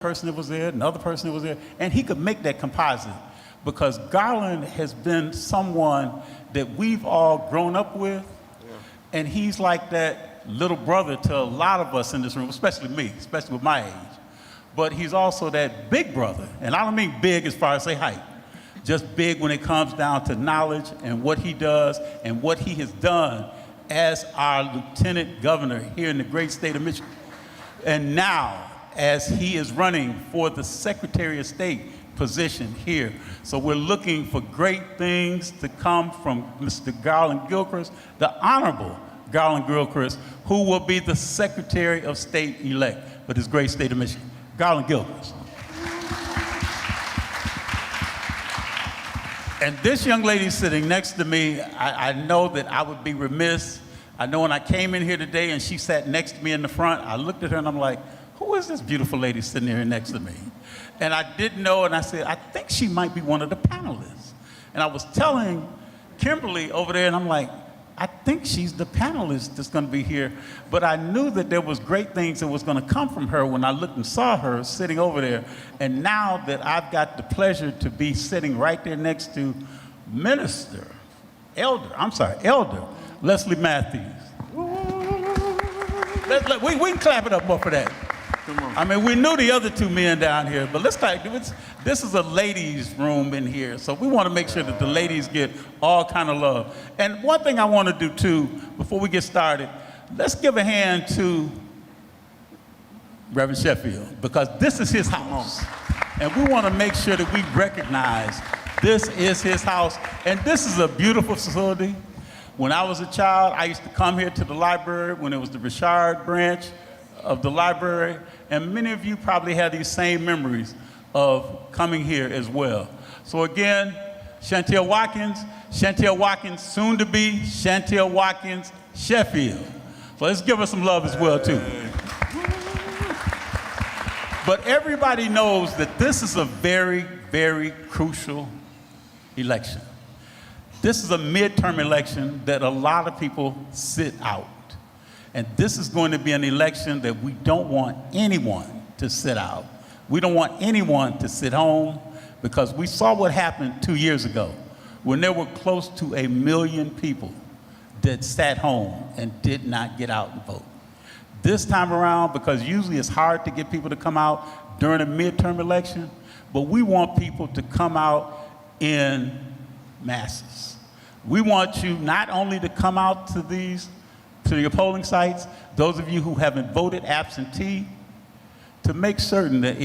person that was there, another person that was there, and he could make that composite because Garland has been someone that we've all grown up with, and he's like that little brother to a lot of us in this room, especially me, especially with my age. But he's also that big brother, and I don't mean big as far as say height, just big when it comes down to knowledge and what he does and what he has done as our lieutenant governor here in the great state of Michigan. And now, as he is running for the Secretary of State position here. So we're looking for great things to come from Mr. Garland Gilchrist, the Honorable Garland Gilchrist, who will be the Secretary of State elect for this great state of Michigan. Garland Gilchrist. And this young lady sitting next to me, I know that I would be remiss. I know when I came in here today and she sat next to me in the front, I looked at her and I'm like, who is this beautiful lady sitting here next to me? And I didn't know, and I said, I think she might be one of the panelists. And I was telling Kimberly over there, and I'm like, I think she's the panelist that's gonna be here. But I knew that there was great things that was gonna come from her when I looked and saw her sitting over there. And now that I've got the pleasure to be sitting right there next to Elder Leslie Matthews. We can clap it up more for that. I mean, we knew the other two men down here, but let's clap. This is a ladies' room in here, so we want to make sure that the ladies get all kind of love. And one thing I want to do too, before we get started, let's give a hand to Reverend Sheffield, because this is his house. And we want to make sure that we recognize this is his house, and this is a beautiful facility. When I was a child, I used to come here to the library when it was the Richard branch of the library, and many of you probably have these same memories of coming here as well. So again, Chantel Watkins, soon to be Chantel Watkins Sheffield. So let's give her some love as well too. But everybody knows that this is a very, very crucial election. This is a midterm election that a lot of people sit out. And this is going to be an election that we don't want anyone to sit out. We don't want anyone to sit home, because we saw what happened 2 years ago when there were close to 1 million people that sat home and did not get out and vote. This time around, because usually it's hard to get people to come out during a midterm election, but we want people to come out in masses. We want you not only to come out to your polling sites, those of you who haven't voted absentee, to make certain that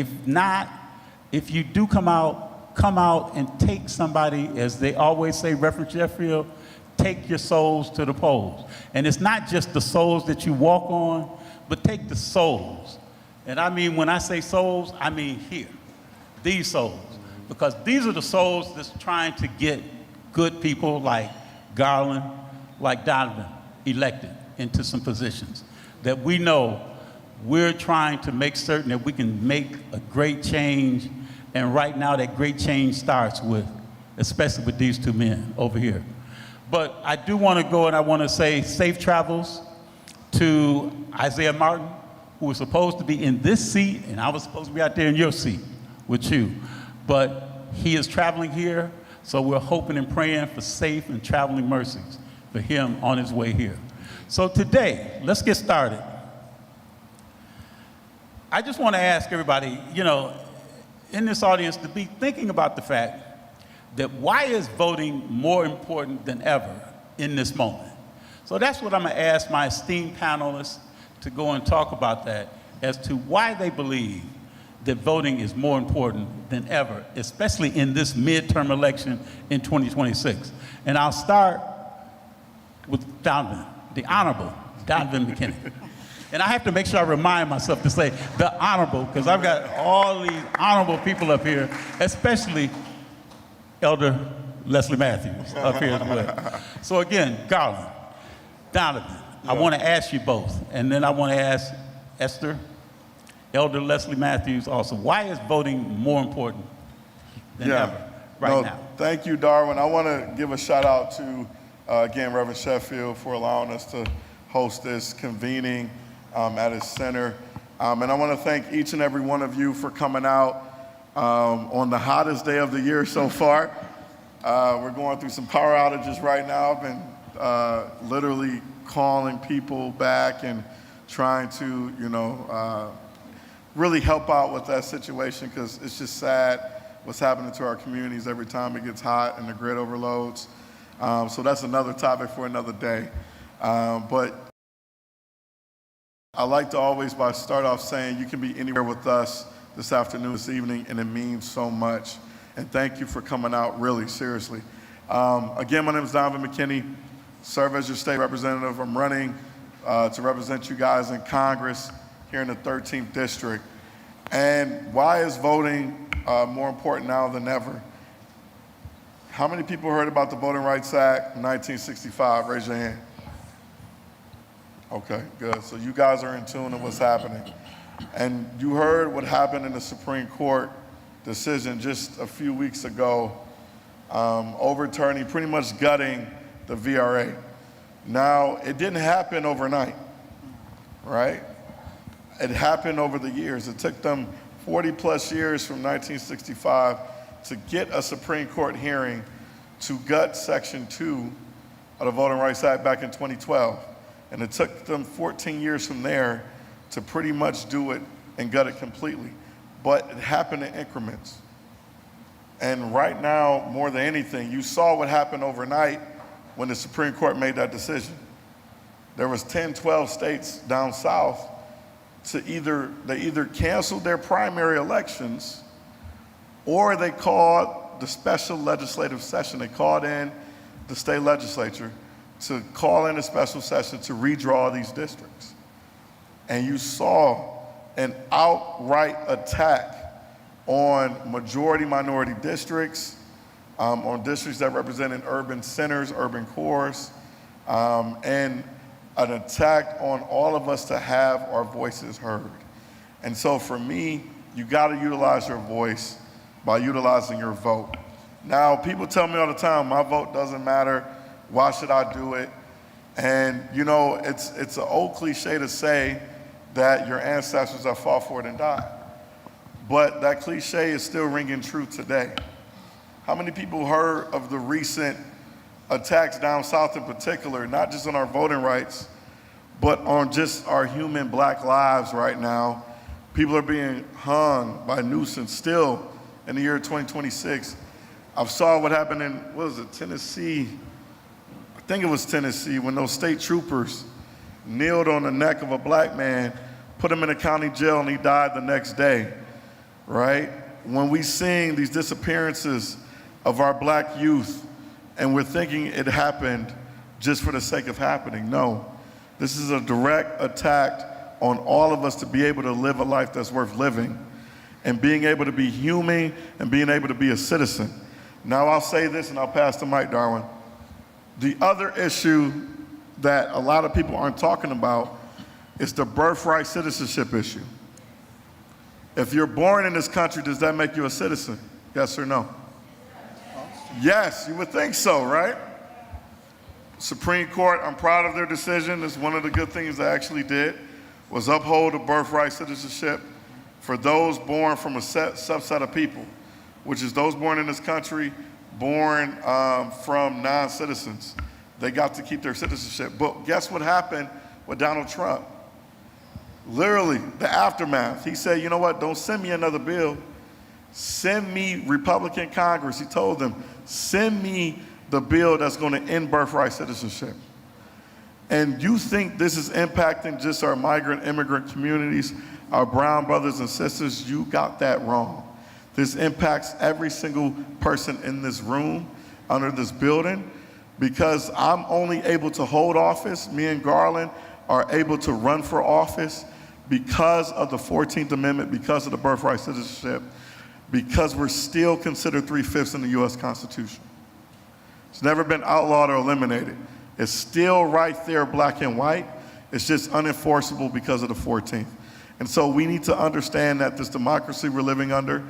if you do come out and take somebody, as they always say, Reverend Sheffield, take your souls to the polls. And it's not just the souls that you walk on, but take the souls. And I mean, when I say souls, I mean here, these souls. Because these are the souls that's trying to get good people like Garland, like Donovan, elected into some positions that we know we're trying to make certain that we can make a great change. And right now that great change starts with, especially with these two men over here. But I do want to go, and I want to say safe travels to Isaiah Martin, who was supposed to be in this seat, and I was supposed to be out there in your seat with you. But he is traveling here, so we're hoping and praying for safe and traveling mercies for him on his way here. So today, let's get started. I just want to ask everybody, in this audience, to be thinking about the fact that why is voting more important than ever in this moment? So that's what I'm going to ask my esteemed panelists to go and talk about, that as to why they believe that voting is more important than ever, especially in this midterm election in 2026. And I'll start with Donovan, the Honorable Donovan McKinney. And I have to make sure I remind myself to say the Honorable, because I've got all these honorable people up here, especially Elder Leslie Matthews up here as well. So again, Garland, Donovan, I want to ask you both, and then I want to ask Esther, Elder Leslie Matthews also, why is voting more important than ever now? Thank you, Darwin. I want to give a shout out to, again, Reverend Sheffield for allowing us to host this convening at his center. And I want to thank each and every one of you for coming out on the hottest day of the year so far. We're going through some power outages right now. I've been literally calling people back and trying to, really help out with that situation, because it's just sad what's happening to our communities every time it gets hot and the grid overloads. So that's another topic for another day. But I like to always start off saying you can be anywhere with us this afternoon, this evening, and it means so much. And thank you for coming out, really, seriously. Again, my name is Donovan McKinney, serve as your state representative. I'm running to represent you guys in Congress here in the 13th District. And why is voting more important now than ever? How many people heard about the Voting Rights Act in 1965? Raise your hand. Okay, good. So you guys are in tune to what's happening. And you heard what happened in the Supreme Court decision just a few weeks ago, overturning, pretty much gutting the VRA. Now, it didn't happen overnight, right? It happened over the years. It took them 40 plus years from 1965 to get a Supreme Court hearing to gut Section 2 of the Voting Rights Act back in 2012. And it took them 14 years from there to pretty much do it and gut it completely. But it happened in increments. And right now, more than anything, you saw what happened overnight when the Supreme Court made that decision. There was 10, 12 states down south they either canceled their primary elections, or they called the special legislative session. They called in the state legislature to call in a special session to redraw these districts. And you saw an outright attack on majority minority districts, on districts that represented urban centers, urban cores, and an attack on all of us to have our voices heard. And so for me, you gotta utilize your voice by utilizing your vote. Now, people tell me all the time, my vote doesn't matter, why should I do it? And it's an old cliche to say that your ancestors have fought for it and died. But that cliche is still ringing true today. How many people heard of the recent attacks down south in particular, not just on our voting rights, but on just our human black lives right now? People are being hung by nuisance still in the year 2026. I saw what happened in, Tennessee? I think it was Tennessee, when those state troopers kneeled on the neck of a black man, put him in a county jail, and he died the next day, right? When we seeing these disappearances of our black youth, and we're thinking it happened just for the sake of happening. No, this is a direct attack on all of us to be able to live a life that's worth living, and being able to be human, and being able to be a citizen. Now I'll say this and I'll pass the mic, Darwin. The other issue that a lot of people aren't talking about is the birthright citizenship issue. If you're born in this country, does that make you a citizen? Yes or no? Yes, you would think so, right? Supreme Court, I'm proud of their decision. It's one of the good things they actually did, was uphold the birthright citizenship for those born from a subset of people, which is those born in this country, born from non-citizens. They got to keep their citizenship. But guess what happened with Donald Trump? Literally, the aftermath. He said, you know what, don't send me another bill. Send me Republican Congress. He told them, send me the bill that's going to end birthright citizenship. And you think this is impacting just our migrant immigrant communities, our brown brothers and sisters? You got that wrong. This impacts every single person in this room, under this building, because I'm only able to hold office. Me and Garland are able to run for office because of the 14th Amendment, because of the birthright citizenship, because we're still considered 3/5 in the US Constitution. It's never been outlawed or eliminated. It's still right there, black and white. It's just unenforceable because of the 14th. And so we need to understand that this democracy we're living under,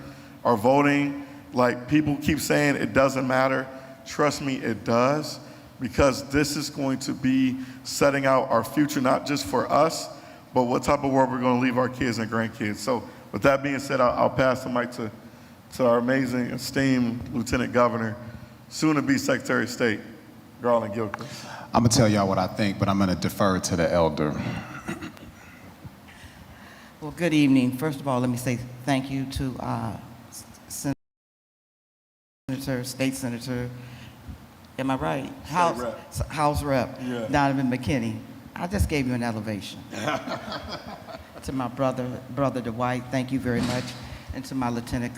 our voting, like people keep saying it doesn't matter. Trust me, it does, because this is going to be setting out our future, not just for us, but what type of world we're going to leave our kids and grandkids. So with that being said, I'll pass the mic to our amazing, esteemed Lieutenant Governor, soon-to-be Secretary of State, Garland Gilchrist. I'm gonna tell y'all what I think, but I'm gonna defer to the elder. Well, good evening. First of all, let me say thank you to State Senator, am I right? House Rep, Yeah. Donovan McKinney. I just gave you an elevation. To my brother Dwight, thank you very much. And to my Lieutenant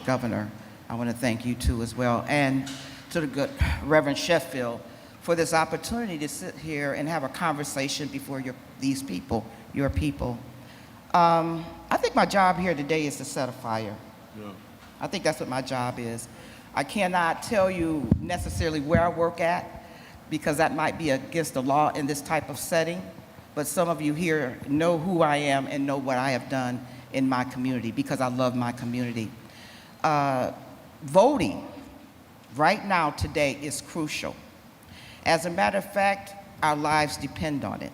Governor, I want to thank you too as well. And to the good Reverend Sheffield for this opportunity to sit here and have a conversation before these people, your people. I think my job here today is to set a fire. Yeah. I think that's what my job is. I cannot tell you necessarily where I work at because that might be against the law in this type of setting, but some of you here know who I am and know what I have done in my community because I love my community. Voting right now today is crucial. As a matter of fact, our lives depend on it.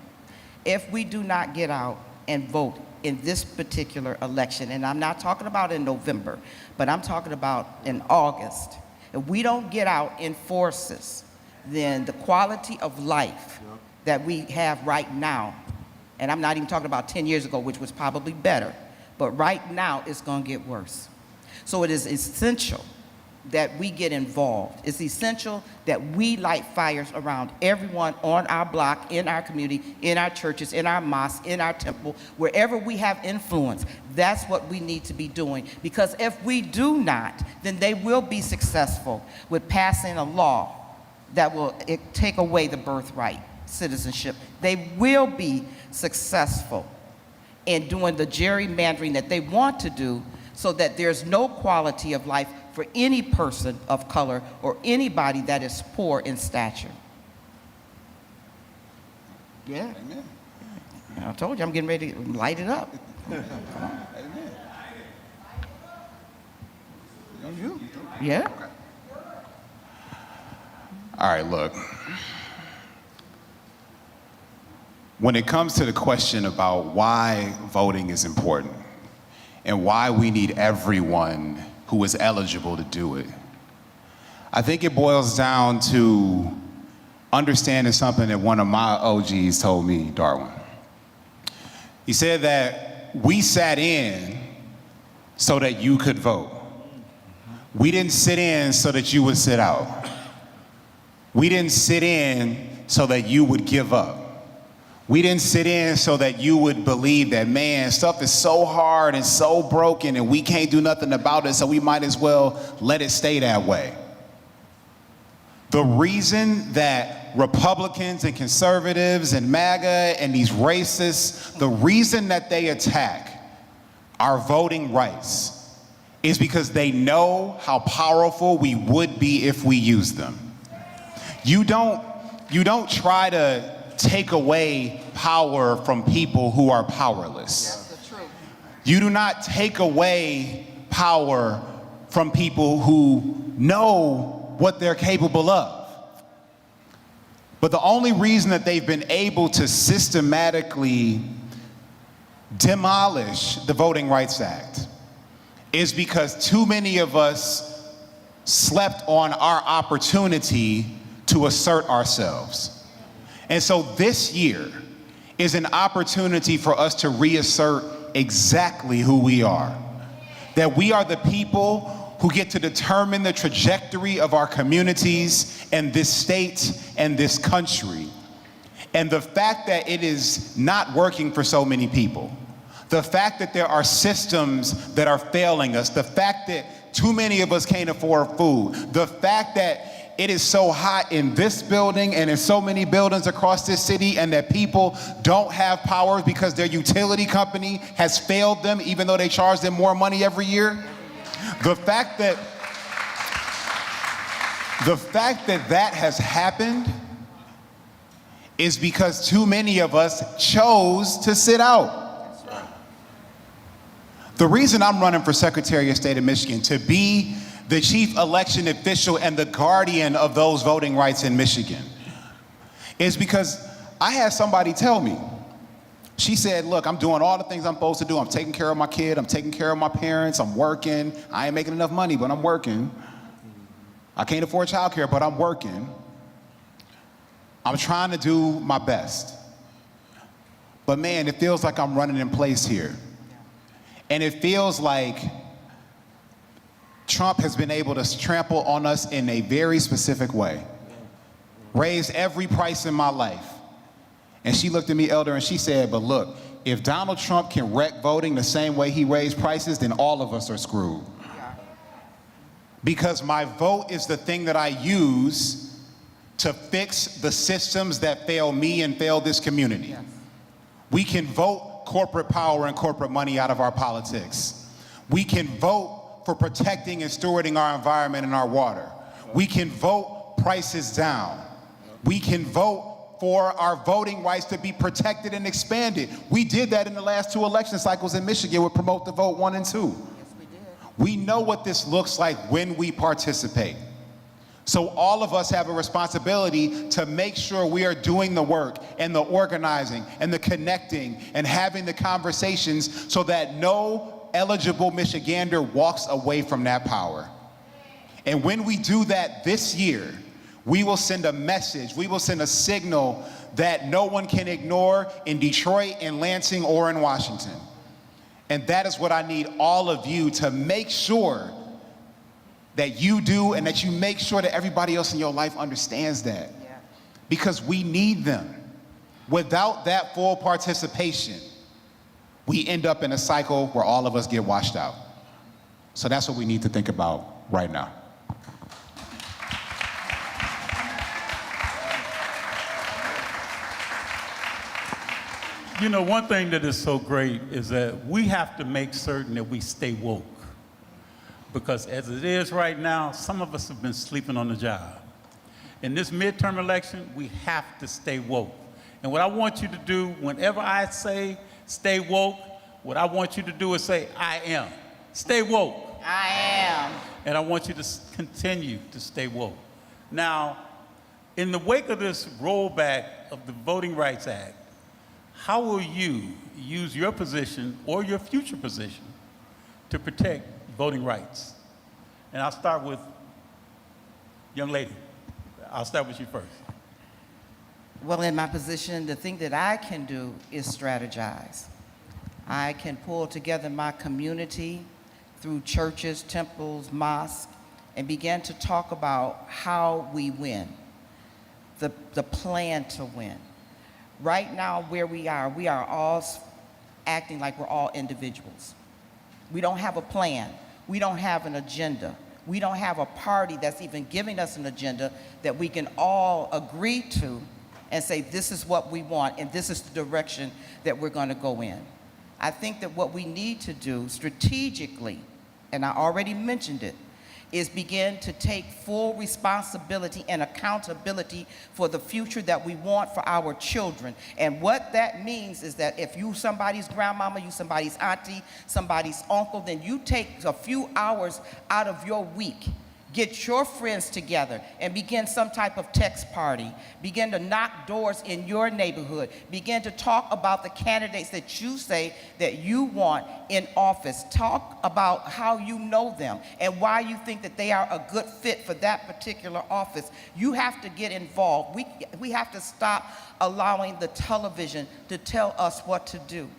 If we do not get out and vote in this particular election, and I'm not talking about in November, but I'm talking about in August, if we don't get out in forces, then the quality of life that we have right now, and I'm not even talking about 10 years ago, which was probably better, but right now it's going to get worse. So it is essential that we get involved. It's essential that we light fires around everyone on our block, in our community, in our churches, in our mosques, in our temple, wherever we have influence. That's what we need to be doing. Because if we do not, then they will be successful with passing a law that will take away the birthright citizenship. They will be successful in doing the gerrymandering that they want to do so that there's no quality of life for any person of color or anybody that is poor in stature. Yeah. Amen. I told you I'm getting ready to light it up. Amen. You? Yeah. Okay. All right, look. When it comes to the question about why voting is important and why we need everyone who is eligible to do it, I think it boils down to understanding something that one of my OGs told me, Darwin. He said that we sat in so that you could vote. We didn't sit in so that you would sit out. We didn't sit in so that you would give up. We didn't sit in so that you would believe that, man, stuff is so hard and so broken and we can't do nothing about it, so we might as well let it stay that way. The reason that Republicans and conservatives and MAGA and these racists, the reason that they attack our voting rights is because they know how powerful we would be if we used them. You don't try to take away power from people who are powerless. You do not take away power from people who know what they're capable of. But the only reason that they've been able to systematically demolish the Voting Rights Act is because too many of us slept on our opportunity to assert ourselves. And so this year is an opportunity for us to reassert exactly who we are. That we are the people who get to determine the trajectory of our communities and this state and this country. And the fact that it is not working for so many people, the fact that there are systems that are failing us, the fact that too many of us can't afford food, the fact that it is so hot in this building and in so many buildings across this city, and that people don't have power because their utility company has failed them even though they charge them more money every year. The fact that that has happened is because too many of us chose to sit out. The reason I'm running for Secretary of State of Michigan, to be the chief election official and the guardian of those voting rights in Michigan, is because I had somebody tell me, She said, look, I'm doing all the things I'm supposed to do. I'm taking care of my kid. I'm taking care of my parents. I'm working. I ain't making enough money, but I'm working. I can't afford childcare, but I'm working. I'm trying to do my best. But man, it feels like I'm running in place here. And it feels like Trump has been able to trample on us in a very specific way. Raised every price in my life. And she looked at me, Elder, and she said, but look, if Donald Trump can wreck voting the same way he raised prices, then all of us are screwed. Because my vote is the thing that I use to fix the systems that fail me and fail this community. Yes. We can vote corporate power and corporate money out of our politics. We can vote for protecting and stewarding our environment and our water. We can vote prices down. We can vote for our voting rights to be protected and expanded. We did that in the last 2 election cycles in Michigan with Promote the Vote 1 and 2. Yes, we did. We know what this looks like when we participate. So all of us have a responsibility to make sure we are doing the work and the organizing and the connecting and having the conversations so that no eligible Michigander walks away from that power. And when we do that this year, we will send a message, we will send a signal that no one can ignore in Detroit, in Lansing, or in Washington. And that is what I need all of you to make sure that you do, and that you make sure that everybody else in your life understands that. Yeah. Because we need them. Without that full participation, we end up in a cycle where all of us get washed out. So that's what we need to think about right now. You know, one thing that is so great is that we have to make certain that we stay woke. Because as it is right now, some of us have been sleeping on the job. In this midterm election, we have to stay woke. And what I want you to do, whenever I say stay woke, what I want you to do is say, I am. Stay woke. I am. And I want you to continue to stay woke. Now, in the wake of this rollback of the Voting Rights Act, how will you use your position or your future position to protect voting rights? And I'll start with young lady. I'll start with you first. Well, in my position, the thing that I can do is strategize. I can pull together my community through churches, temples, mosques, and begin to talk about how we win, the plan to win. Right now, where we are all acting like we're all individuals. We don't have a plan. We don't have an agenda. We don't have a party that's even giving us an agenda that we can all agree to and say, this is what we want and this is the direction that we're going to go in. I think that what we need to do strategically, and I already mentioned it, is begin to take full responsibility and accountability for the future that we want for our children. And what that means is that if you somebody's grandmama, you somebody's auntie, somebody's uncle, then you take a few hours out of your week, get your friends together and begin some type of text party. Begin to knock doors in your neighborhood. Begin to talk about the candidates that you say that you want in office. Talk about how you know them and why you think that they are a good fit for that particular office. You have to get involved. We have to stop allowing the television to tell us what to do.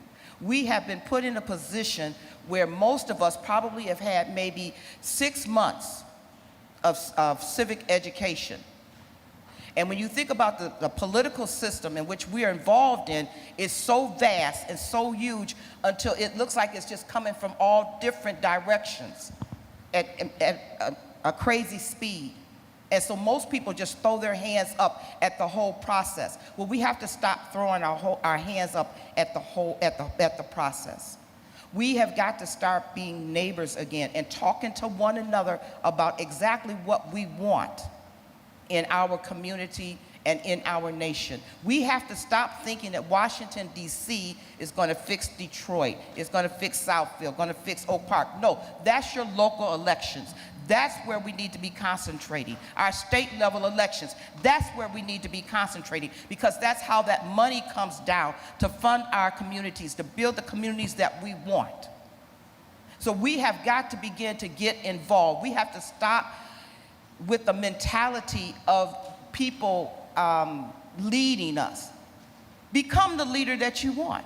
We have been put in a position where most of us probably have had maybe 6 months of civic education. And when you think about the political system in which we are involved in, it's so vast and so huge until it looks like it's just coming from all different directions at a crazy speed. And so most people just throw their hands up at the whole process. Well, we have to stop throwing our hands up at the process. We have got to start being neighbors again and talking to one another about exactly what we want in our community and in our nation. We have to stop thinking that Washington, D.C. is going to fix Detroit, is going to fix Southfield, going to fix Oak Park. No, that's your local elections. That's where we need to be concentrating. Our state level elections, that's where we need to be concentrating, because that's how that money comes down to fund our communities, to build the communities that we want. So we have got to begin to get involved. We have to stop with the mentality of people leading us. Become the leader that you want.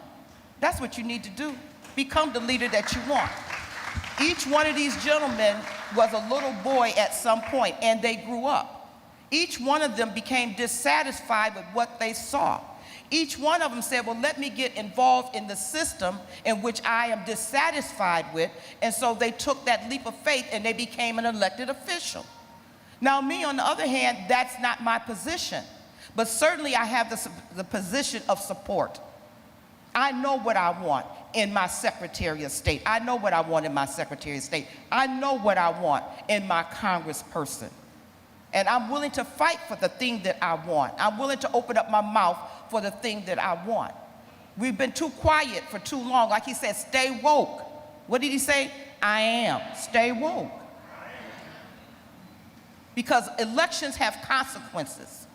That's what you need to do. Become the leader that you want. Each one of these gentlemen was a little boy at some point, and they grew up. Each one of them became dissatisfied with what they saw. Each one of them said, well, let me get involved in the system in which I am dissatisfied with. And so they took that leap of faith and they became an elected official. Now, me, on the other hand, that's not my position. But certainly I have the position of support. I know what I want in my Secretary of State. I know what I want in my Secretary of State. I know what I want in my congressperson. And I'm willing to fight for the thing that I want. I'm willing to open up my mouth for the thing that I want. We've been too quiet for too long. Like he said, stay woke. What did he say? I am. Stay woke. Because elections have consequences.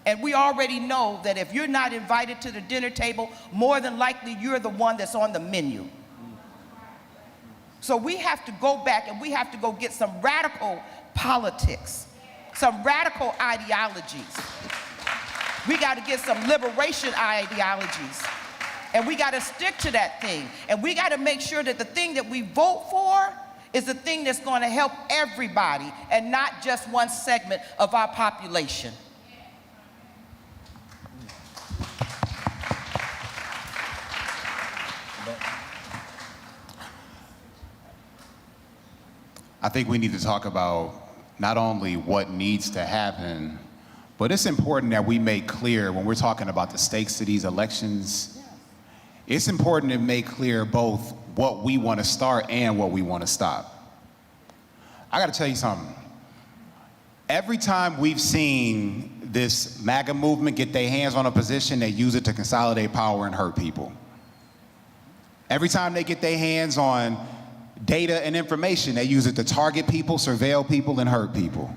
And we already know that if you're not invited to the dinner table, more than likely you're the one that's on the menu. So we have to go back and we have to go get some radical politics, some radical ideologies. We got to get some liberation ideologies. And we got to stick to that thing. And we got to make sure that the thing that we vote for is the thing that's going to help everybody and not just one segment of our population. I think we need to talk about not only what needs to happen, but it's important that we make clear when we're talking about the stakes of these elections, it's important to make clear both what we want to start and what we want to stop. I got to tell you something. Every time we've seen this MAGA movement get their hands on a position, they use it to consolidate power and hurt people. Every time they get their hands on data and information, they use it to target people, surveil people, and hurt people.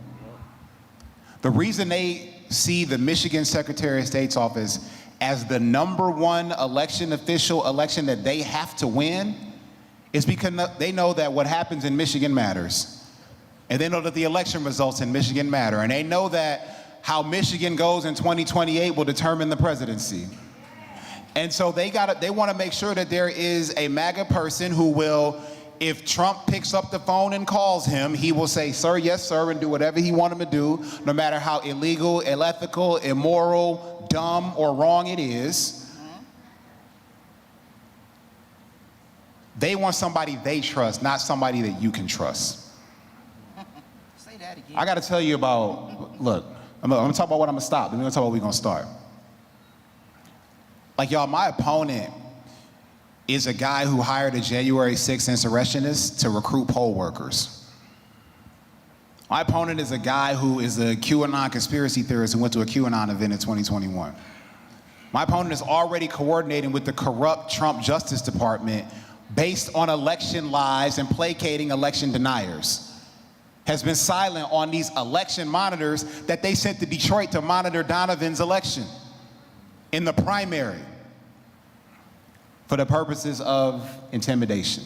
The reason they see the Michigan Secretary of State's office as the #1 election official election that they have to win is because they know that what happens in Michigan matters. And they know that the election results in Michigan matter. And they know that how Michigan goes in 2028 will determine the presidency. And so they want to make sure that there is a MAGA person who will, if Trump picks up the phone and calls him, he will say, sir, yes, sir, and do whatever he wants him to do, no matter how illegal, unethical, immoral, dumb, or wrong it is. They want somebody they trust, not somebody that you can trust. Say that again. I got to tell you about, look, I'm going to talk about what I'm going to stop, then we're going to talk about what we're going to start. Like, y'all, my opponent is a guy who hired a January 6th insurrectionist to recruit poll workers. My opponent is a guy who is a QAnon conspiracy theorist who went to a QAnon event in 2021. My opponent is already coordinating with the corrupt Trump Justice Department based on election lies and placating election deniers. Has been silent on these election monitors that they sent to Detroit to monitor Donovan's election in the primary for the purposes of intimidation.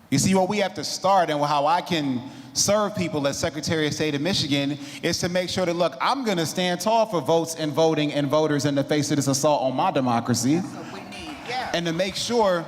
You see, what we have to start and how I can serve people as Secretary of State of Michigan is to make sure that, look, I'm gonna stand tall for votes and voting and voters in the face of this assault on my democracy. That's what we need, yeah. And to make sure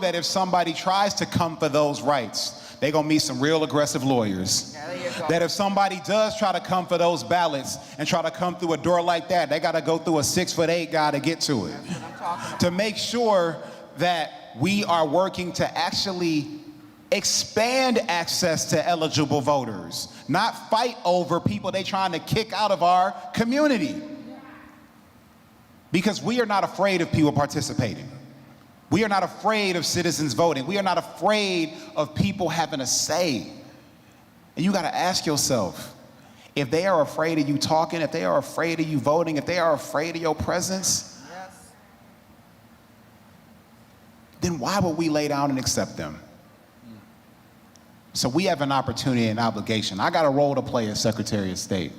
that if somebody tries to come for those rights, they're gonna meet some real aggressive lawyers. Yeah, there you go. That if somebody does try to come for those ballots and try to come through a door like that, they gotta go through a 6'8" guy to get to it. That's what I'm talking about. To make sure that we are working to actually expand access to eligible voters, not fight over people they trying to kick out of our community. Because we are not afraid of people participating. We are not afraid of citizens voting. We are not afraid of people having a say. And you gotta ask yourself, if they are afraid of you talking, if they are afraid of you voting, if they are afraid of your presence, Yes. then why would we lay down and accept them? So we have an opportunity and obligation. I got a role to play as Secretary of State,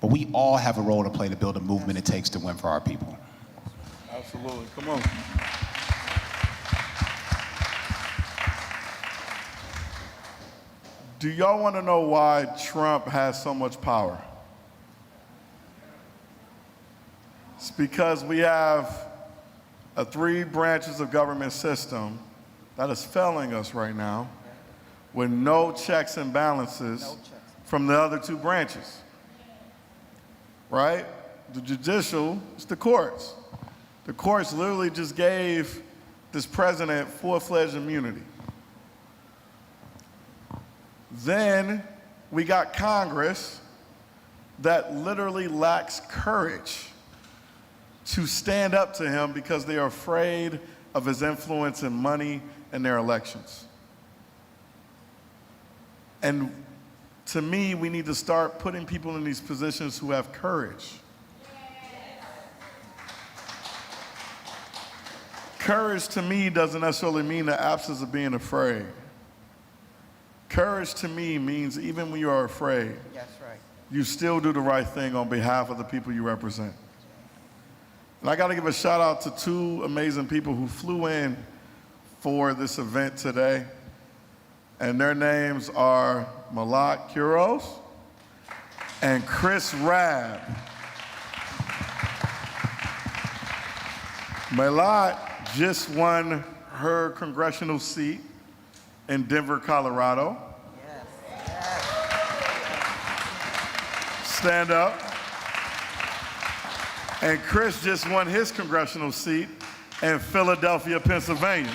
but we all have a role to play to build a movement it takes to win for our people. Absolutely. Come on. Do y'all want to know why Trump has so much power? It's because we have a 3 branches of government system that is failing us right now with no checks and balances from the other 2 branches, right? The judicial is the courts. The courts literally just gave this president full-fledged immunity. Then we got Congress that literally lacks courage to stand up to him because they are afraid of his influence and money in their elections. And to me, we need to start putting people in these positions who have courage. Courage to me doesn't necessarily mean the absence of being afraid. Courage to me means even when you are afraid, That's right. you still do the right thing on behalf of the people you represent. And I got to give a shout out to 2 amazing people who flew in for this event today. And their names are Malak Kuros and Chris Rabb. Malak just won her congressional seat in Denver, Colorado. Yes. Stand up. And Chris just won his congressional seat in Philadelphia, Pennsylvania.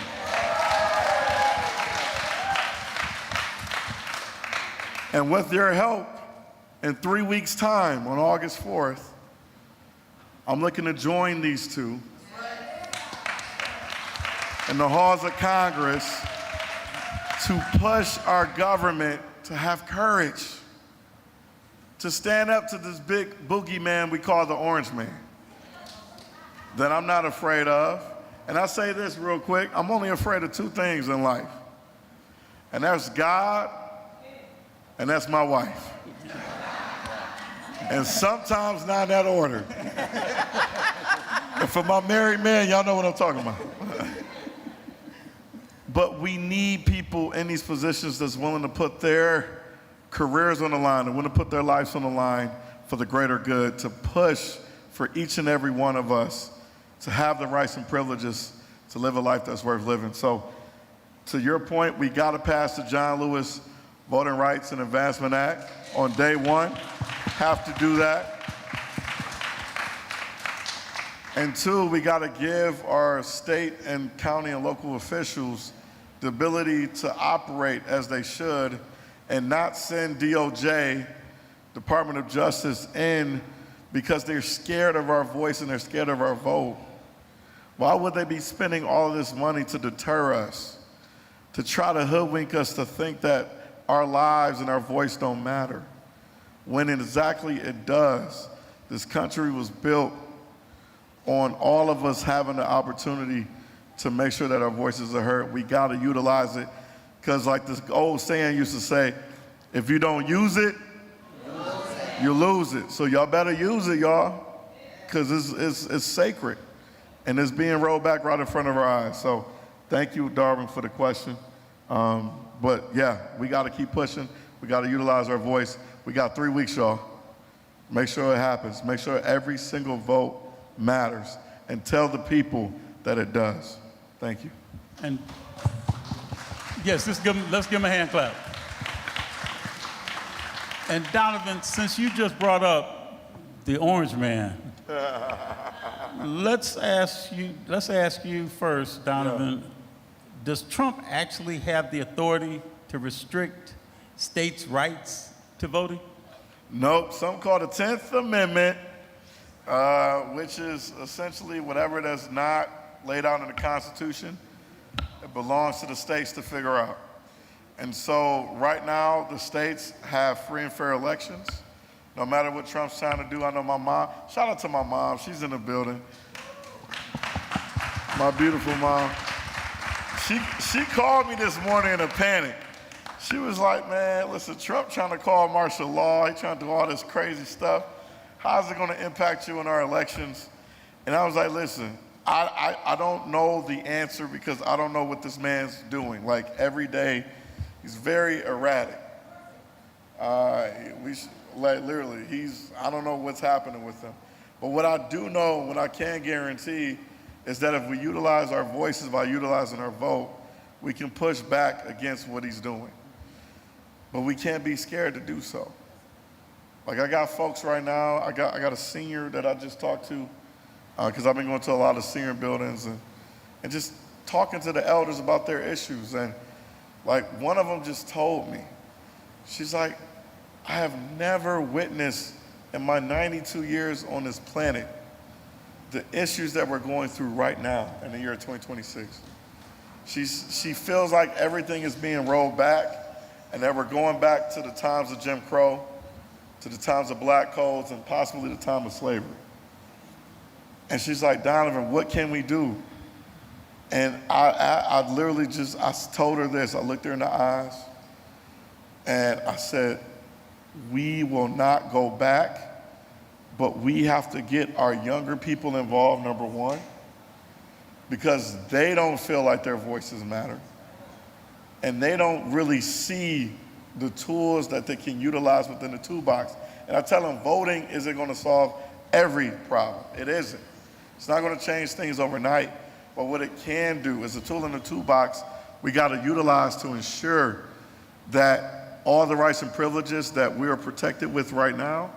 And with your help, in 3 weeks' time, on August 4th, I'm looking to join these 2 in the halls of Congress to push our government to have courage, to stand up to this big boogeyman we call the Orange Man, that I'm not afraid of. And I say this real quick, I'm only afraid of 2 things in life. And that's God, and that's my wife. And sometimes not in that order. And for my married men, y'all know what I'm talking about. But we need people in these positions that's willing to put their careers on the line and willing to put their lives on the line for the greater good, to push for each and every one of us to have the rights and privileges to live a life that's worth living. So to your point, we got to pass the John Lewis Voting Rights and Advancement Act on day 1. Have to do that. And 2, we got to give our state and county and local officials the ability to operate as they should and not send DOJ, Department of Justice, in because they're scared of our voice and they're scared of our vote. Why would they be spending all of this money to deter us, to try to hoodwink us to think that our lives and our voice don't matter, when exactly it does? This country was built on all of us having the opportunity to make sure that our voices are heard. We got to utilize it, because like this old saying used to say, if you don't use it, you lose it. So y'all better use it, y'all, because it's sacred, and it's being rolled back right in front of our eyes. So thank you, Darwin, for the question. But yeah, we got to keep pushing. We got to utilize our voice. We got 3 weeks, y'all. Make sure it happens. Make sure every single vote matters, and tell the people that it does. Thank you. And yes, let's give him a hand clap. And Donovan, since you just brought up the Orange Man, let's ask you first, Donovan. Yeah. Does Trump actually have the authority to restrict states' rights to voting? Nope. Something called the 10th Amendment, which is essentially whatever that's not laid out in the Constitution. It belongs to the states to figure out. And so right now, the states have free and fair elections, no matter what Trump's trying to do. I know my mom, shout out to my mom, she's in the building. My beautiful mom. She called me this morning in a panic. She was like, man, listen, Trump trying to call martial law. He trying to do all this crazy stuff. How's it going to impact you in our elections? And I was like, listen, I don't know the answer because I don't know what this man's doing. Like every day, he's very erratic. Literally, I don't know what's happening with him. But what I do know, what I can guarantee, is that if we utilize our voices by utilizing our vote, we can push back against what he's doing. But we can't be scared to do so. Like I got folks right now, I got a senior that I just talked to, because I've been going to a lot of senior buildings and just talking to the elders about their issues. And like one of them just told me, she's like, I have never witnessed in my 92 years on this planet the issues that we're going through right now in the year 2026. She feels like everything is being rolled back and that we're going back to the times of Jim Crow, to the times of black codes, and possibly the time of slavery. And she's like, Donovan, what can we do? And I literally I told her this. I looked her in the eyes and I said, we will not go back, but we have to get our younger people involved, number one, because they don't feel like their voices matter. And they don't really see the tools that they can utilize within the toolbox. And I tell them voting isn't going to solve every problem. It isn't. It's not going to change things overnight. But what it can do is a tool in the toolbox we got to utilize to ensure that all the rights and privileges that we are protected with right now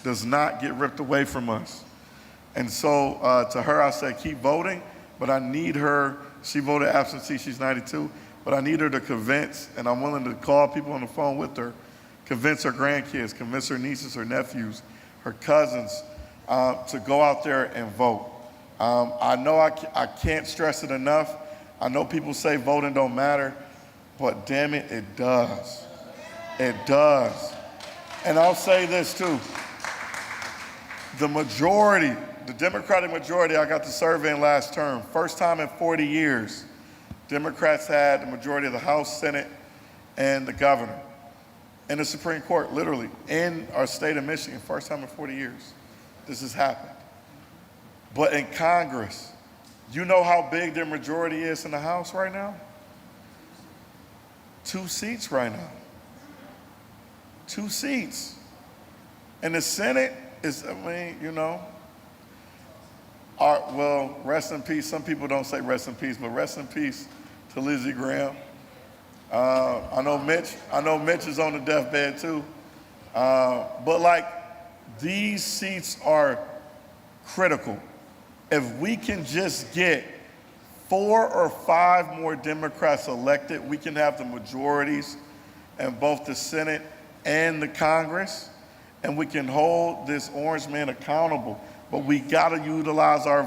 does not get ripped away from us. And so to her, I said, keep voting, but I need her. She voted absentee, she's 92, but I need her to convince, and I'm willing to call people on the phone with her, convince her grandkids, convince her nieces, her nephews, her cousins to go out there and vote. I know I can't stress it enough. I know people say voting don't matter, but damn it, it does. It does. And I'll say this too. The majority, the Democratic majority, I got the survey in last term, first time in 40 years, Democrats had the majority of the House, Senate, and the governor. And the Supreme Court, literally, in our state of Michigan, first time in 40 years, this has happened. But in Congress, you know how big their majority is in the House right now? 2 seats right now. 2 seats. And the Senate is, well, rest in peace. Some people don't say rest in peace, but rest in peace to Lizzie Graham. I know Mitch is on the deathbed too. But like, these seats are critical. If we can just get 4 or 5 more Democrats elected, we can have the majorities in both the Senate and the Congress, and we can hold this orange man accountable. But we gotta utilize our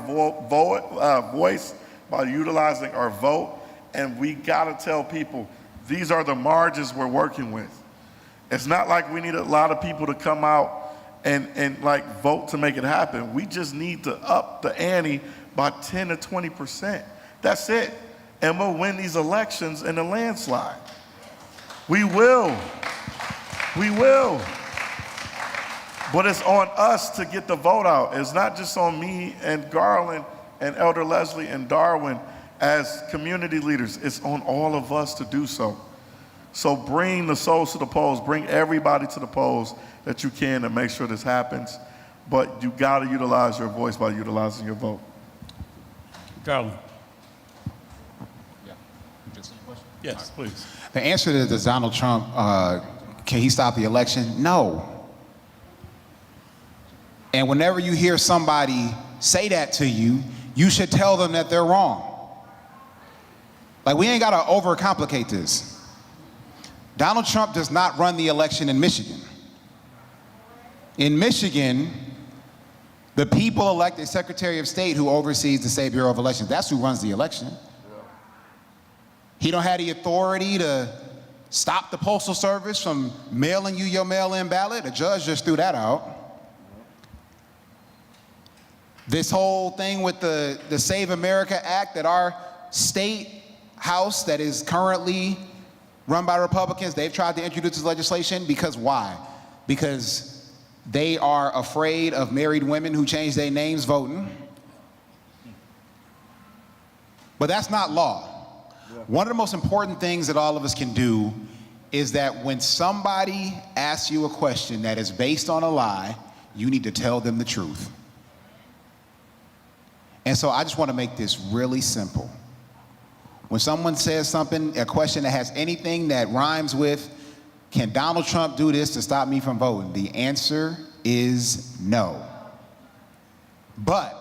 voice by utilizing our vote, and we gotta tell people, these are the margins we're working with. It's not like we need a lot of people to come out and like vote to make it happen. We just need to up the ante by 10 to 20%. That's it. And we'll win these elections in a landslide. We will. We will. But it's on us to get the vote out. It's not just on me and Garland and Elder Leslie and Darwin as community leaders. It's on all of us to do so. So bring the souls to the polls. Bring everybody to the polls that you can to make sure this happens. But you got to utilize your voice by utilizing your vote. Garland. Yeah. Just a question? Yes, please. The answer to the Donald Trump, can he stop the election? No. And whenever you hear somebody say that to you, you should tell them that they're wrong. Like, we ain't got to overcomplicate this. Donald Trump does not run the election in Michigan. In Michigan, the people elect a Secretary of State who oversees the State Bureau of Elections. That's who runs the election. He don't have the authority to stop the Postal Service from mailing you your mail-in ballot. A judge just threw that out. This whole thing with the Save America Act that our state House that is currently run by Republicans, they've tried to introduce this legislation because why? Because they are afraid of married women who change their names voting. But that's not law. One of the most important things that all of us can do is that when somebody asks you a question that is based on a lie, you need to tell them the truth. And so I just want to make this really simple. When someone says something, a question that has anything that rhymes with, can Donald Trump do this to stop me from voting? The answer is no. But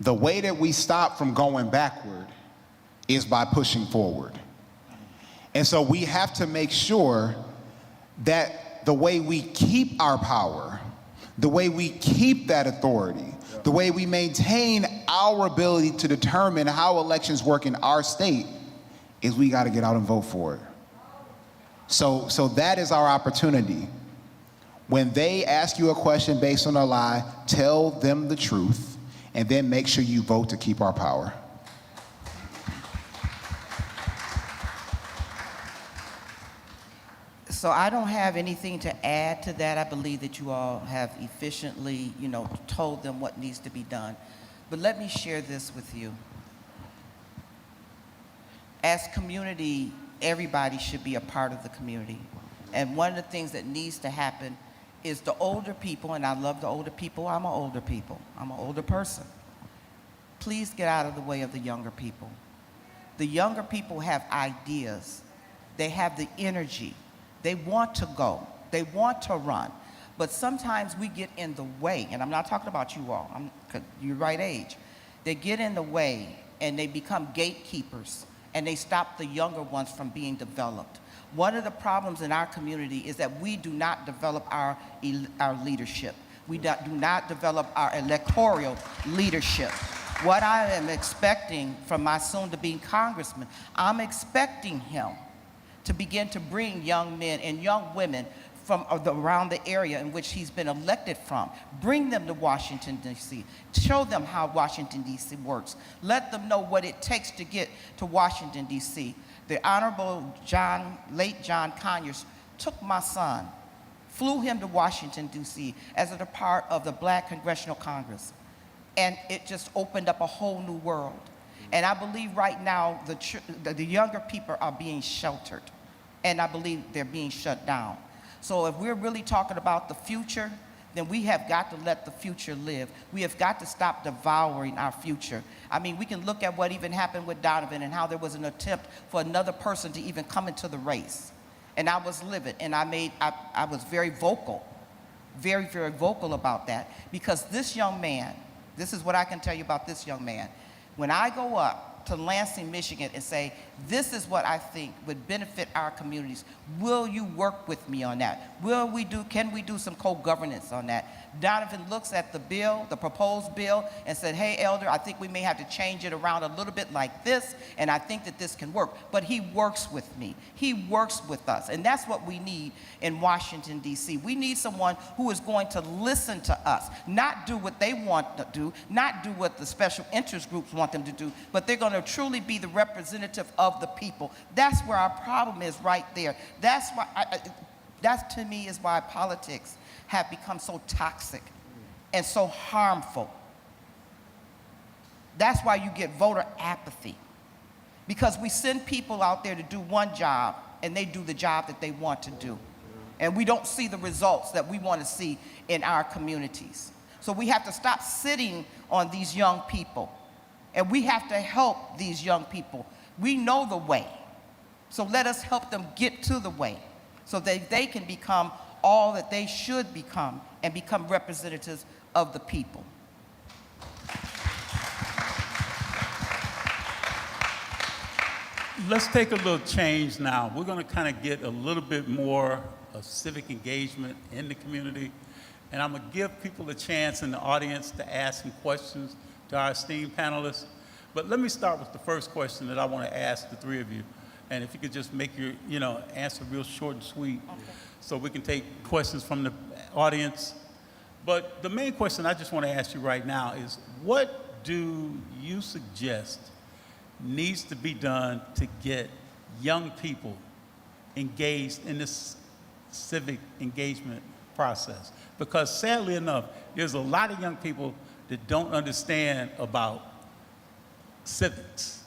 the way that we stop from going backward is by pushing forward. And so we have to make sure that the way we keep our power, the way we keep that authority, the way we maintain our ability to determine how elections work in our state is we got to get out and vote for it. So that is our opportunity. When they ask you a question based on a lie, tell them the truth, and then make sure you vote to keep our power. So I don't have anything to add to that. I believe that you all have efficiently, told them what needs to be done. But let me share this with you. As community, everybody should be a part of the community. And one of the things that needs to happen is the older people, and I love the older people, I'm an older people, I'm an older person. Please get out of the way of the younger people. The younger people have ideas. They have the energy. They want to go. They want to run. But sometimes we get in the way, and I'm not talking about you all, you're right age. They get in the way and they become gatekeepers and they stop the younger ones from being developed. One of the problems in our community is that we do not develop our leadership. We do not develop our electoral leadership. What I am expecting from my soon-to-be congressman, I'm expecting him to begin to bring young men and young women from around the area in which he's been elected from. Bring them to Washington, D.C. Show them how Washington, D.C. works. Let them know what it takes to get to Washington, D.C. The Honorable late John Conyers took my son, flew him to Washington, D.C. as a part of the Black Congressional Congress. And it just opened up a whole new world. And I believe right now the younger people are being sheltered. And I believe they're being shut down. So if we're really talking about the future, then we have got to let the future live. We have got to stop devouring our future. I mean, we can look at what even happened with Donovan and how there was an attempt for another person to even come into the race. And I was livid, and I was very vocal, very, very vocal about that, because this young man, this is what I can tell you about this young man. When I go up to Lansing, Michigan and say, this is what I think would benefit our communities, will you work with me on that? Can we do some co-governance on that? Donovan looks at the bill, the proposed bill, and said, hey, Elder, I think we may have to change it around a little bit like this, and I think that this can work. But he works with me. He works with us, and that's what we need in Washington, D.C. We need someone who is going to listen to us, not do what they want to do, not do what the special interest groups want them to do, but they're going to truly be the representative of the people. That's where our problem is right there. That's why, that to me is why politics have become so toxic and so harmful. That's why you get voter apathy. Because we send people out there to do one job and they do the job that they want to do. And we don't see the results that we want to see in our communities. So we have to stop sitting on these young people. And we have to help these young people. We know the way. So let us help them get to the way so that they can become all that they should become and become representatives of the people. Let's take a little change now. We're going to kind of get a little bit more of civic engagement in the community. And I'm going to give people a chance in the audience to ask some questions to our esteemed panelists. But let me start with the first question that I want to ask the three of you. And if you could just make your, answer real short and sweet, okay, so we can take questions from the audience. But the main question I just want to ask you right now is, what do you suggest needs to be done to get young people engaged in this civic engagement process. Because sadly enough, there's a lot of young people that don't understand about civics.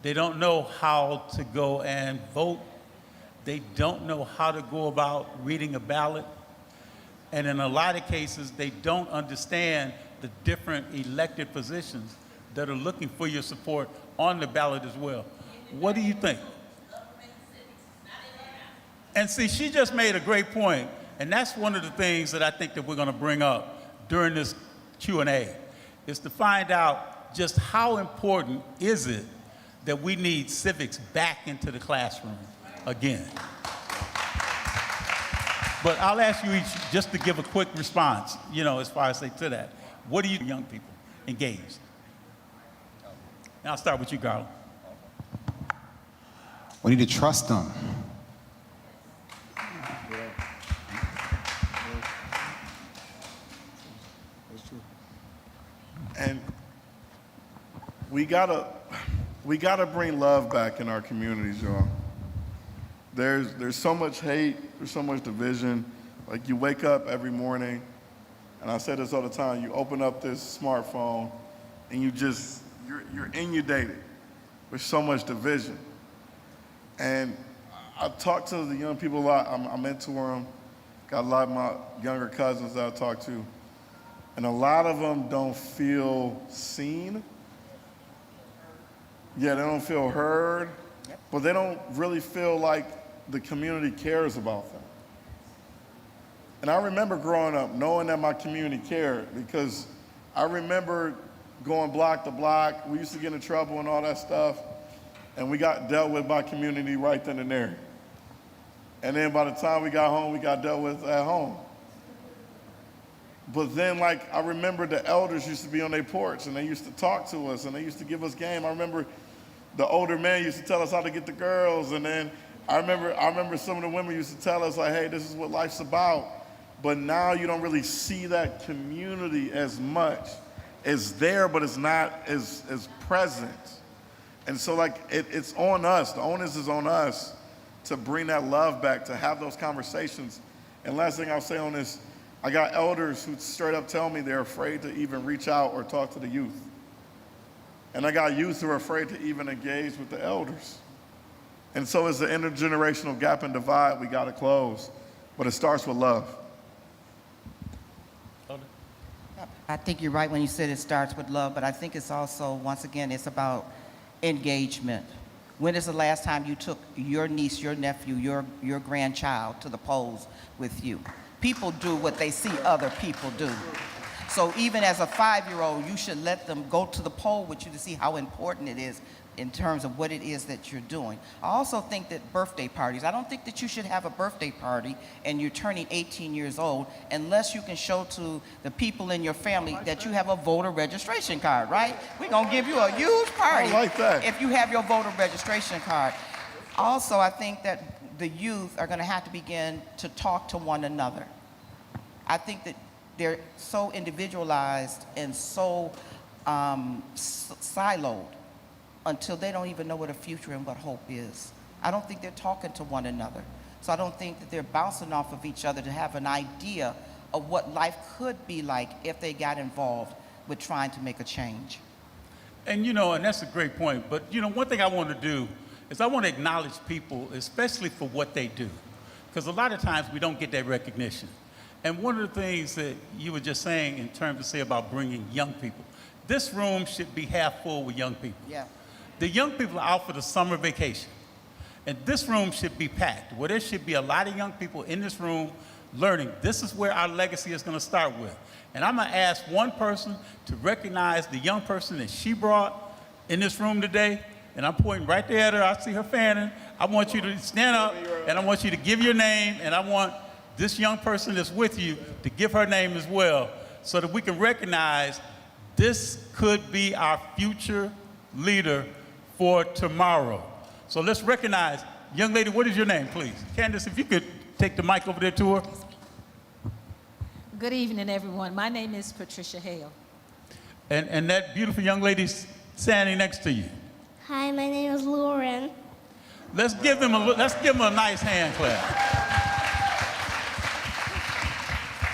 They don't know how to go and vote. They don't know how to go about reading a ballot. And in a lot of cases, they don't understand the different elected positions that are looking for your support on the ballot as well. What do you think? And see, she just made a great point, and that's one of the things that I think that we're going to bring up during this Q&A, is to find out just how important is it that we need civics back into the classroom again. But I'll ask you each just to give a quick response, as far as say to that. What do you young people engaged? Now I'll start with you, Garland. We need to trust them. And we gotta bring love back in our communities, y'all. There's so much hate, there's so much division. Like, you wake up every morning, and I say this all the time, you open up this smartphone and you're inundated with so much division. And I talk to the young people a lot. I mentor them. Got a lot of my younger cousins that I talk to. And a lot of them don't feel seen. Yeah, they don't feel heard, but they don't really feel like the community cares about them. And I remember growing up knowing that my community cared, because I remember going block to block. We used to get in trouble and all that stuff, and we got dealt with by community right then and there. And then by the time we got home, we got dealt with at home. But then, I remember the elders used to be on their porch, and they used to talk to us, and they used to give us game. I remember the older men used to tell us how to get the girls, and then I remember some of the women used to tell us, hey, this is what life's about. But now you don't really see that community as much. It's there, but it's not as present. And so, it's on us. The onus is on us to bring that love back, to have those conversations. And last thing I'll say on this, I got elders who straight up tell me they're afraid to even reach out or talk to the youth. And I got youth who are afraid to even engage with the elders. And so it's the intergenerational gap and divide we got to close. But it starts with love. I think you're right when you said it starts with love, but I think it's also, once again, it's about engagement. When is the last time you took your niece, your nephew, your grandchild to the polls with you? People do what they see other people do. So even as a 5-year-old, you should let them go to the poll with you to see how important it is in terms of what it is that you're doing. I also think that birthday parties, I don't think that you should have a birthday party and you're turning 18 years old unless you can show to the people in your family that you have a voter registration card, right? We're gonna give you a huge party I like that. if you have your voter registration card. Also, I think that the youth are gonna have to begin to talk to one another. I think that they're so individualized and so siloed until they don't even know what a future and what hope is. I don't think they're talking to one another. So I don't think that they're bouncing off of each other to have an idea of what life could be like if they got involved with trying to make a change. And and that's a great point. But one thing I want to do is I want to acknowledge people, especially for what they do. Because a lot of times we don't get that recognition. And one of the things that you were just saying in terms of say about bringing young people, this room should be half full with young people. Yeah. The young people are out for the summer vacation. And this room should be packed, where there should be a lot of young people in this room learning. This is where our legacy is going to start with. And I'm going to ask one person to recognize the young person that she brought in this room today. And I'm pointing right there at her. I see her fanning. I want you to stand up, and I want you to give your name, and I want this young person that's with you to give her name as well, so that we can recognize this could be our future leader for tomorrow. So let's recognize, young lady, what is your name, please? Candace, if you could take the mic over there to her. Good evening, everyone. My name is Patricia Hale. And that beautiful young lady standing next to you. Hi, my name is Lauren. Let's give him a nice hand clap.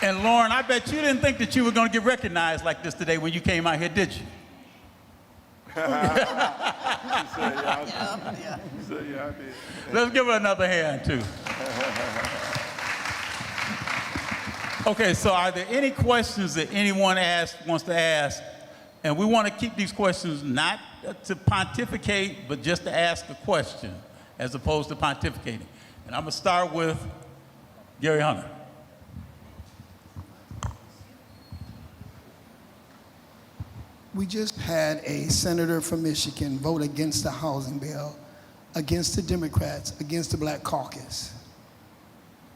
And Lauren, I bet you didn't think that you were going to get recognized like this today when you came out here, did you? Yeah, I did. Let's give her another hand, too. Okay, so are there any questions that anyone wants to ask? And we want to keep these questions not to pontificate, but just to ask a question as opposed to pontificating. And I'm going to start with Gary Hunter. We just had a senator from Michigan vote against the housing bill, against the Democrats, against the Black Caucus.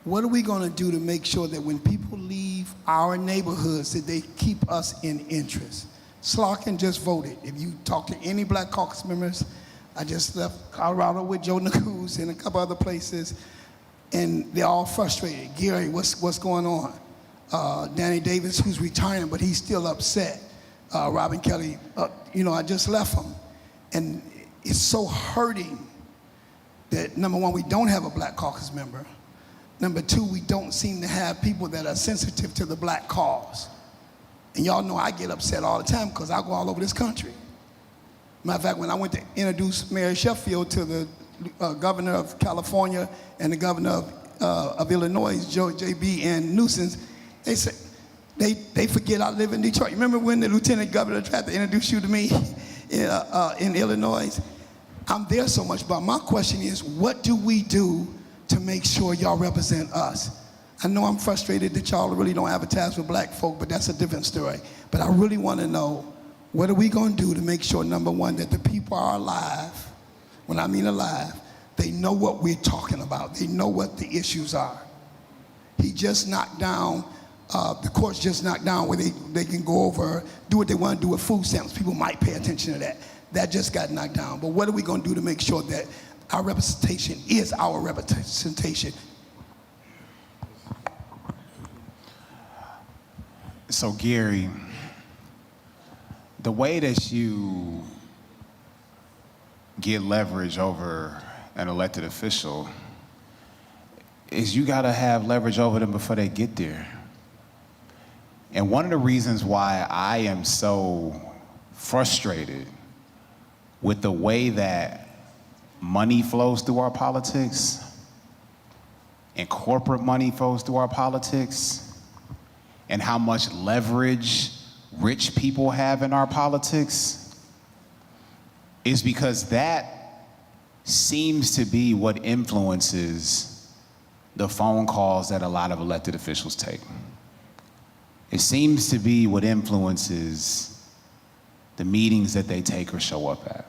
What are we going to do to make sure that when people leave our neighborhoods that they keep us in interest? Slocum just voted. If you talk to any Black Caucus members, I just left Colorado with Joe Nacuz and a couple other places, and they're all frustrated. Gary, what's going on? Danny Davis, who's retiring, but he's still upset. Robin Kelly, I just left him. And it's so hurting that, number one, we don't have a Black Caucus member. Number two, we don't seem to have people that are sensitive to the Black cause. And y'all know I get upset all the time because I go all over this country. Matter of fact, when I went to introduce Mayor Sheffield to the governor of California and the governor of Illinois, J.B. and Nuisance, they said, They forget I live in Detroit. Remember when the lieutenant governor tried to introduce you to me in Illinois? I'm there so much, but my question is, what do we do to make sure y'all represent us? I know I'm frustrated that y'all really don't advertise for Black folk, but that's a different story. But I really want to know, what are we going to do to make sure, number one, that the people are alive? When I mean alive, they know what we're talking about. They know what the issues are. He just knocked down the courts just knocked down where they can go over, do what they want to do with food stamps. People might pay attention to that. That just got knocked down. But what are we going to do to make sure that our representation is our representation? So Gary, the way that you get leverage over an elected official is you got to have leverage over them before they get there. And one of the reasons why I am so frustrated with the way that money flows through our politics and corporate money flows through our politics and how much leverage rich people have in our politics is because that seems to be what influences the phone calls that a lot of elected officials take. It seems to be what influences the meetings that they take or show up at.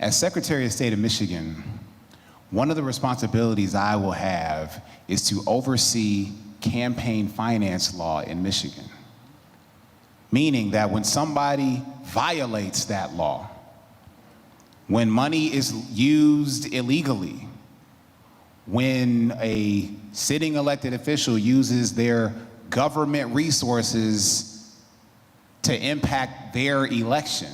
As Secretary of State of Michigan, one of the responsibilities I will have is to oversee campaign finance law in Michigan. Meaning that when somebody violates that law, when money is used illegally, when a sitting elected official uses their government resources to impact their election,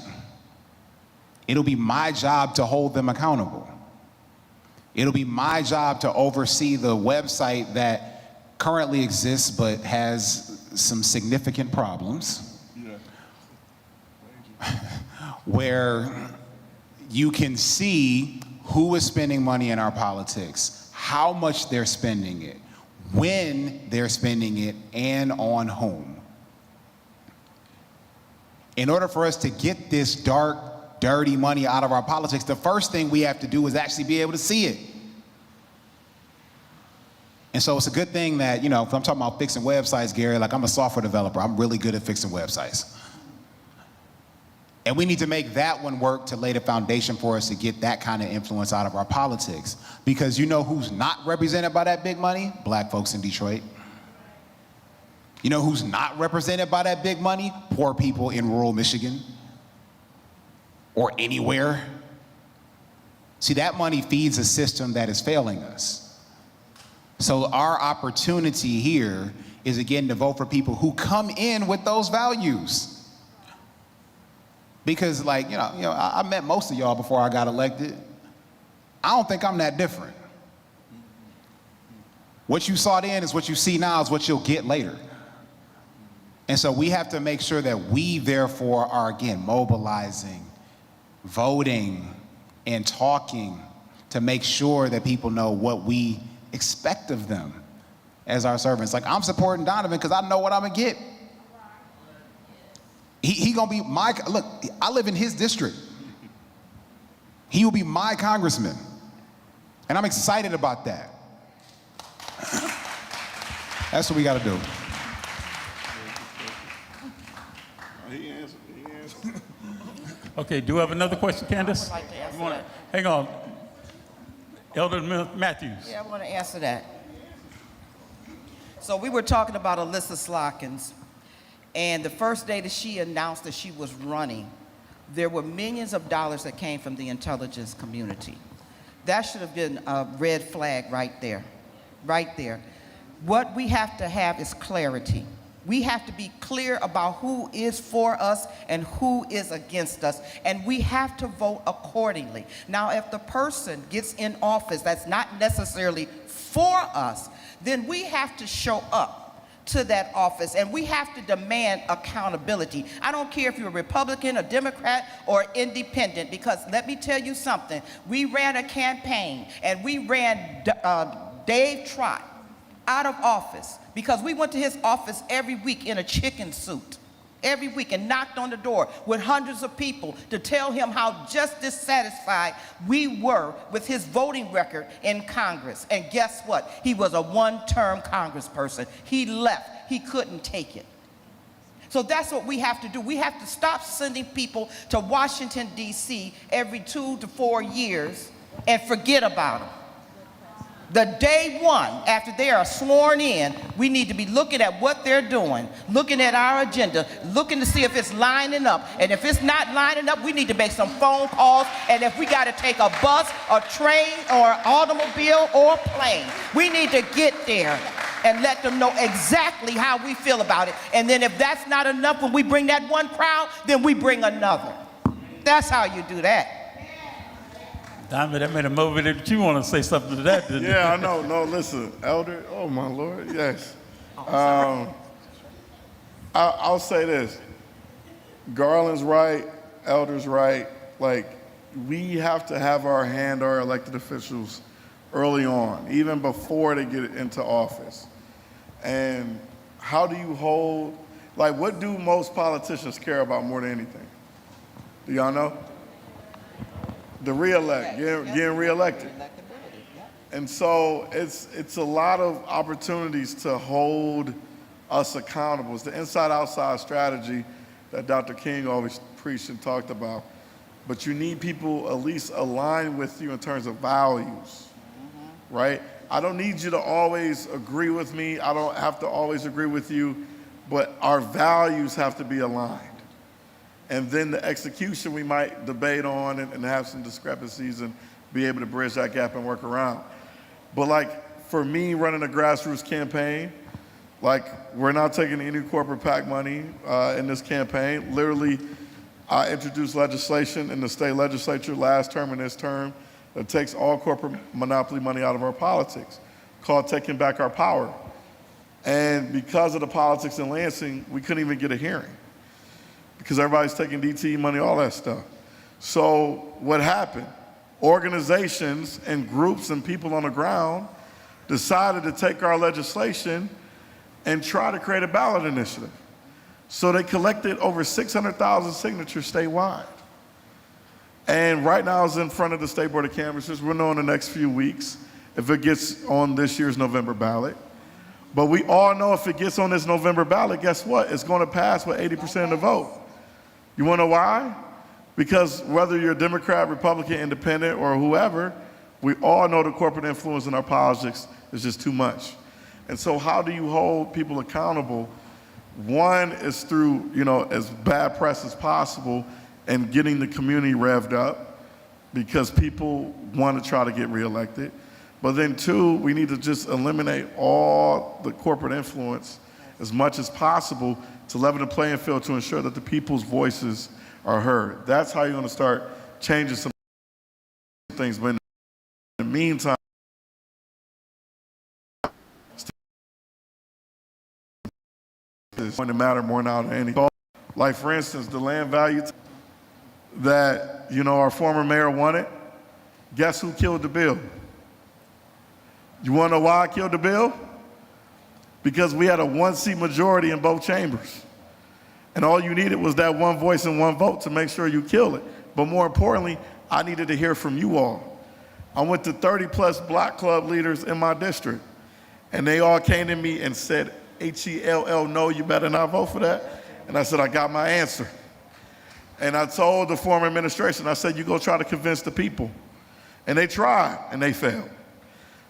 it'll be my job to hold them accountable. It'll be my job to oversee the website that currently exists but has some significant problems, where you can see who is spending money in our politics, how much they're spending it, when they're spending it, and on whom. In order for us to get this dark, dirty money out of our politics, the first thing we have to do is actually be able to see it. And so it's a good thing that, if I'm talking about fixing websites, Gary, like I'm a software developer, I'm really good at fixing websites. And we need to make that one work to lay the foundation for us to get that kind of influence out of our politics. Because you know who's not represented by that big money? Black folks in Detroit. You know who's not represented by that big money? Poor people in rural Michigan or anywhere. See, that money feeds a system that is failing us. So our opportunity here is again to vote for people who come in with those values. Because like, I met most of y'all before I got elected. I don't think I'm that different. What you saw then is what you see now is what you'll get later. And so we have to make sure that we therefore are, again, mobilizing, voting, and talking to make sure that people know what we expect of them as our servants. Like, I'm supporting Donovan because I know what I'm gonna get. He gonna be look, I live in his district. He will be my congressman. And I'm excited about that. That's what we gotta do. He answered. Okay, do we have another question, Candace? I'd like to answer You wanna- that. Hang on. Elder Matthews. Yeah, I want to answer that. So we were talking about Alyssa Slockins, and the first day that she announced that she was running, there were millions of dollars that came from the intelligence community. That should have been a red flag right there, right there. What we have to have is clarity. We have to be clear about who is for us and who is against us, and we have to vote accordingly. Now, if the person gets in office that's not necessarily for us, then we have to show up to that office, and we have to demand accountability. I don't care if you're a Republican, a Democrat, or independent, because let me tell you something. We ran a campaign, and we ran Dave Trott out of office because we went to his office every week in a chicken suit, every week, and knocked on the door with hundreds of people to tell him how just dissatisfied we were with his voting record in Congress. And guess what? He was a one-term congressperson. He left. He couldn't take it. So that's what we have to do. We have to stop sending people to Washington, D.C. every 2 to 4 years and forget about them. The day one, after they are sworn in, we need to be looking at what they're doing, looking at our agenda, looking to see if it's lining up. And if it's not lining up, we need to make some phone calls. And if we got to take a bus, a train, or automobile, or a plane, we need to get there and let them know exactly how we feel about it. And then if that's not enough, when we bring that one crowd, then we bring another. That's how you do that. Diamond, that made a movie that you want to say something to that, didn't you? Yeah, I know. No, listen, Elder. Oh my Lord, yes. I'll say this. Garland's right. Elder's right. Like, we have to have our hand our elected officials early on, even before they get into office. And how do you hold? Like, what do most politicians care about more than anything? Do y'all know? The re-elect, getting re-elected. And so it's a lot of opportunities to hold us accountable. It's the inside-outside strategy that Dr. King always preached and talked about. But you need people at least aligned with you in terms of values, right? I don't need you to always agree with me. I don't have to always agree with you, but our values have to be aligned. And then the execution we might debate on and have some discrepancies and be able to bridge that gap and work around. But like for me running a grassroots campaign, like we're not taking any corporate PAC money in this campaign. Literally, I introduced legislation in the state legislature last term and this term that takes all corporate monopoly money out of our politics, called Taking Back Our Power. And because of the politics in Lansing, we couldn't even get a hearing, because everybody's taking DTE money, all that stuff. So what happened? Organizations and groups and people on the ground decided to take our legislation and try to create a ballot initiative. So they collected over 600,000 signatures statewide. And right now it's in front of the State Board of Canvassers. We'll know in the next few weeks if it gets on this year's November ballot. But we all know if it gets on this November ballot, guess what? It's going to pass with 80% of the vote. You want to know why? Because whether you're a Democrat, Republican, Independent, or whoever, we all know the corporate influence in our politics is just too much. And so how do you hold people accountable? One is through, as bad press as possible and getting the community revved up, because people want to try to get reelected. But then two, we need to just eliminate all the corporate influence as much as possible to level the playing field to ensure that the people's voices are heard. That's how you're going to start changing some things. But in the meantime, it's going to matter more now than anything. Like, for instance, the land value that, our former mayor wanted. Guess who killed the bill? You want to know why I killed the bill? Because we had a 1-seat majority in both chambers. And all you needed was that one voice and one vote to make sure you kill it. But more importantly, I needed to hear from you all. I went to 30+ black club leaders in my district, and they all came to me and said, H-E-L-L, no, you better not vote for that. And I said, I got my answer. And I told the former administration, I said, you go try to convince the people. And they tried, and they failed.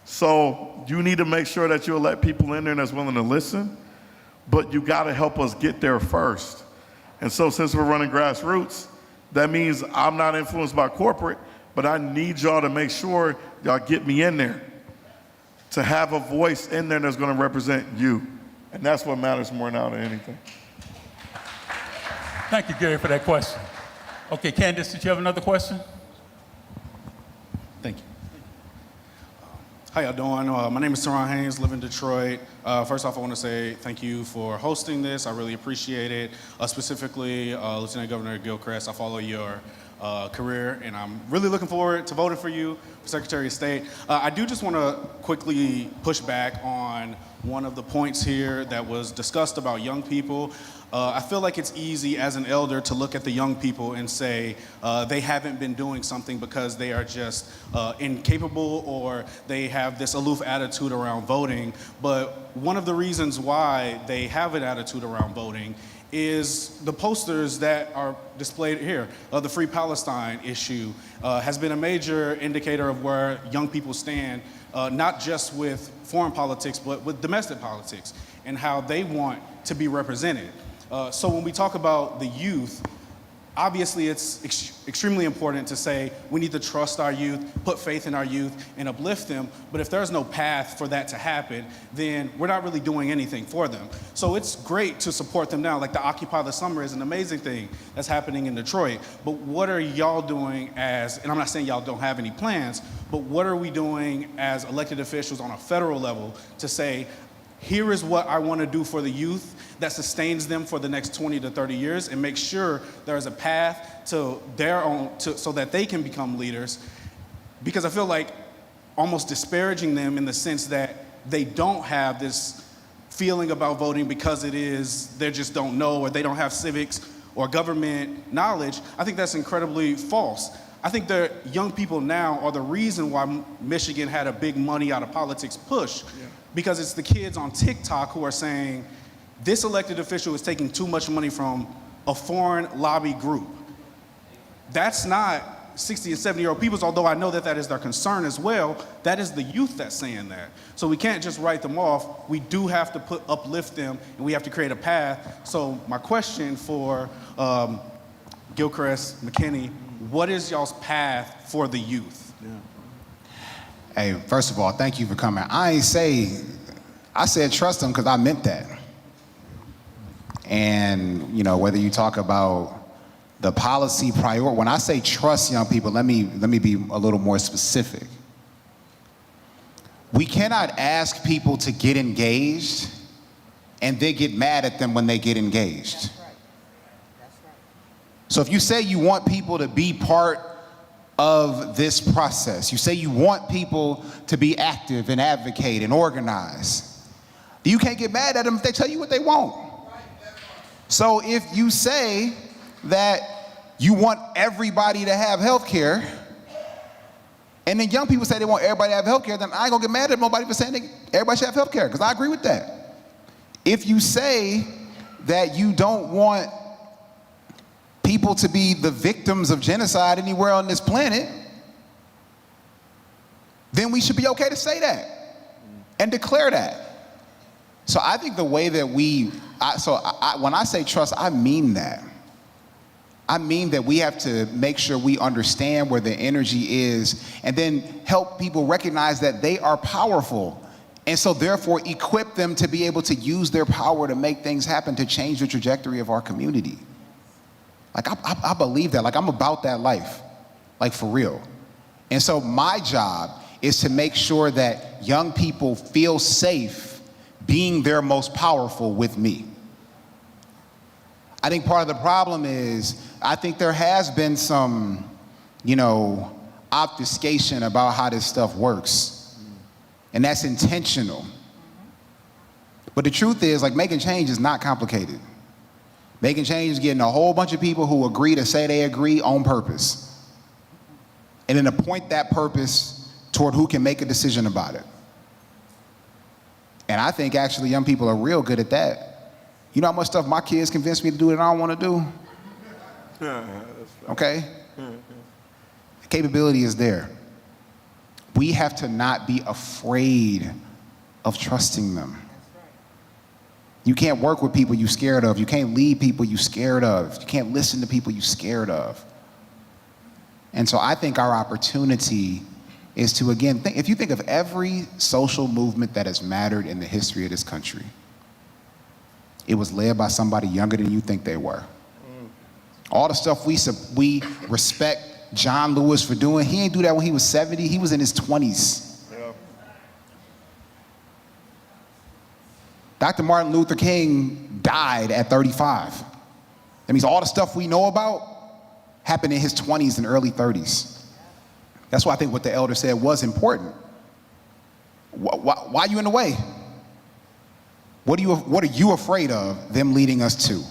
So you need to make sure that you'll let people in there that's willing to listen, but you gotta help us get there first. And so since we're running grassroots, that means I'm not influenced by corporate, but I need y'all to make sure y'all get me in there, to have a voice in there that's gonna represent you. And that's what matters more now than anything. Thank you, Gary, for that question. Okay, Candace, did you have another question? Thank you. How y'all doing? My name is Teron Haynes, live in Detroit. First off, I want to say thank you for hosting this. I really appreciate it. Specifically, Lieutenant Governor Gilchrist, I follow your career, and I'm really looking forward to voting for you for Secretary of State. I do just want to quickly push back on one of the points here that was discussed about young people. I feel like it's easy as an elder to look at the young people and say they haven't been doing something because they are just incapable or they have this aloof attitude around voting. But one of the reasons why they have an attitude around voting is the posters that are displayed here. The Free Palestine issue has been a major indicator of where young people stand, not just with foreign politics, but with domestic politics and how they want to be represented. So when we talk about the youth, obviously it's extremely important to say we need to trust our youth, put faith in our youth, and uplift them. But if there's no path for that to happen, then we're not really doing anything for them. So it's great to support them now. Like the Occupy the Summer is an amazing thing that's happening in Detroit. But what are y'all doing as, and I'm not saying y'all don't have any plans, but what are we doing as elected officials on a federal level to say, here is what I want to do for the youth that sustains them for the next 20 to 30 years and make sure there is a path to their own, so that they can become leaders. Because I feel like almost disparaging them in the sense that they don't have this feeling about voting because they just don't know or they don't have civics or government knowledge, I think that's incredibly false. I think the young people now are the reason why Michigan had a big money out of politics push. Yeah. Because it's the kids on TikTok who are saying, this elected official is taking too much money from a foreign lobby group. That's not 60 and 70-year-old people, although I know that that is their concern as well. That is the youth that's saying that. So we can't just write them off. We do have to uplift them, and we have to create a path. So my question for Gilchrist, McKinney, what is y'all's path for the youth? Yeah. Hey, first of all, thank you for coming. I said trust them because I meant that. And, whether you talk about the policy priority, when I say trust young people, let me be a little more specific. We cannot ask people to get engaged and then get mad at them when they get engaged. That's right. That's right. So if you say you want people to be part of this process, you say you want people to be active and advocate and organize, you can't get mad at them if they tell you what they want. So if you say that you want everybody to have health care, and then young people say they want everybody to have health care, then I ain't gonna get mad at nobody for saying everybody should have health care, because I agree with that. If you say that you don't want people to be the victims of genocide anywhere on this planet, then we should be okay to say that and declare that. So I think the way that when I say trust, I mean that. I mean that we have to make sure we understand where the energy is and then help people recognize that they are powerful. And so therefore equip them to be able to use their power to make things happen, to change the trajectory of our community. Like, I believe that. Like, I'm about that life, like, for real. And so my job is to make sure that young people feel safe being their most powerful with me. I think part of the problem is, I think there has been some, obfuscation about how this stuff works. And that's intentional. But the truth is, like, making change is not complicated. Making change is getting a whole bunch of people who agree to say they agree on purpose. And then to point that purpose toward who can make a decision about it. And I think actually young people are real good at that. You know how much stuff my kids convince me to do that I don't want to do? Okay? The capability is there. We have to not be afraid of trusting them. You can't work with people you're scared of. You can't lead people you're scared of. You can't listen to people you're scared of. And so I think our opportunity is to, again, if you think of every social movement that has mattered in the history of this country, it was led by somebody younger than you think they were. All the stuff we respect John Lewis for doing, he ain't do that when he was 70, he was in his 20s. Dr. Martin Luther King died at 35. That means all the stuff we know about happened in his 20s and early 30s. That's why I think what the elder said was important. Why are you in the way? What are you afraid of them leading us to?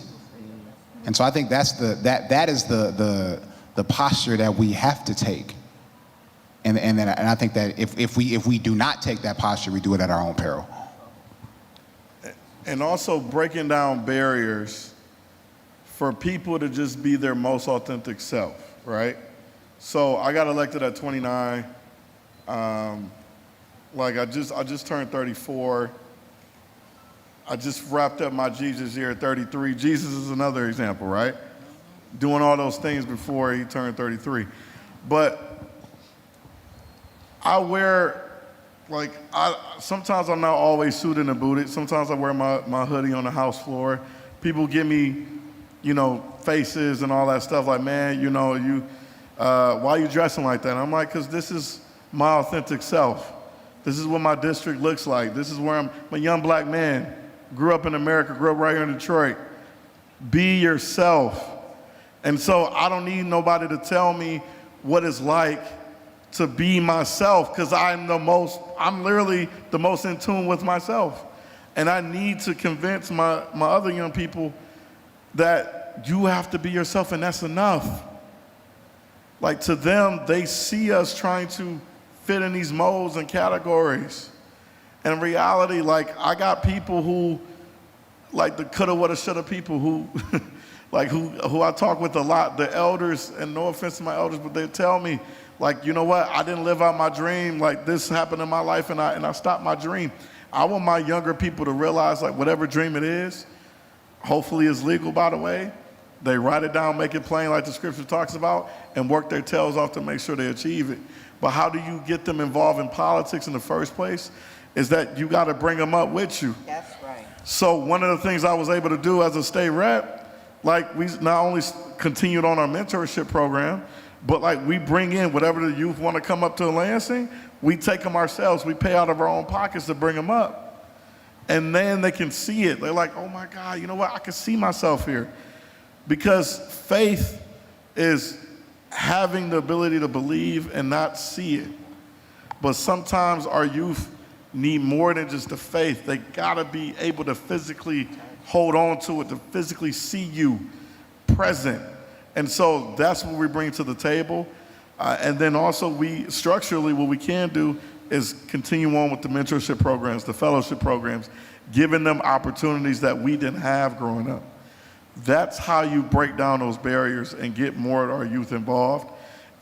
And so I think that is the posture that we have to take. And I think that if we do not take that posture, we do it at our own peril. And also breaking down barriers for people to just be their most authentic self, right? So I got elected at 29. I just turned 34. I just wrapped up my Jesus year at 33. Jesus is another example, right? Doing all those things before he turned 33. But I wear, sometimes I'm not always suited and booted. Sometimes I wear my hoodie on the house floor. People give me, faces and all that stuff like, man, why you dressing like that? And I'm like, because this is my authentic self. This is what my district looks like. This is where I'm a young black man. Grew up in America, grew up right here in Detroit. Be yourself. And so I don't need nobody to tell me what it's like to be myself, because I'm literally the most in tune with myself. And I need to convince my other young people that you have to be yourself, and that's enough. Like, to them, they see us trying to fit in these molds and categories. And in reality, I got people who, the coulda, woulda, shoulda people who, who I talk with a lot, the elders, and no offense to my elders, but they tell me, you know what, I didn't live out my dream, this happened in my life, and I stopped my dream. I want my younger people to realize, whatever dream it is, hopefully it's legal, by the way, they write it down, make it plain like the scripture talks about, and work their tails off to make sure they achieve it. But how do you get them involved in politics in the first place? Is that you got to bring them up with you. That's right. So one of the things I was able to do as a state rep, we not only continued on our mentorship program, but we bring in whatever the youth want to come up to Lansing, we take them ourselves, we pay out of our own pockets to bring them up. And then they can see it. They're like, oh my God, you know what, I can see myself here. Because faith is having the ability to believe and not see it. But sometimes our youth need more than just the faith. They gotta be able to physically hold on to it, to physically see you present. And so that's what we bring to the table. And then also structurally, what we can do is continue on with the mentorship programs, the fellowship programs, giving them opportunities that we didn't have growing up. That's how you break down those barriers and get more of our youth involved.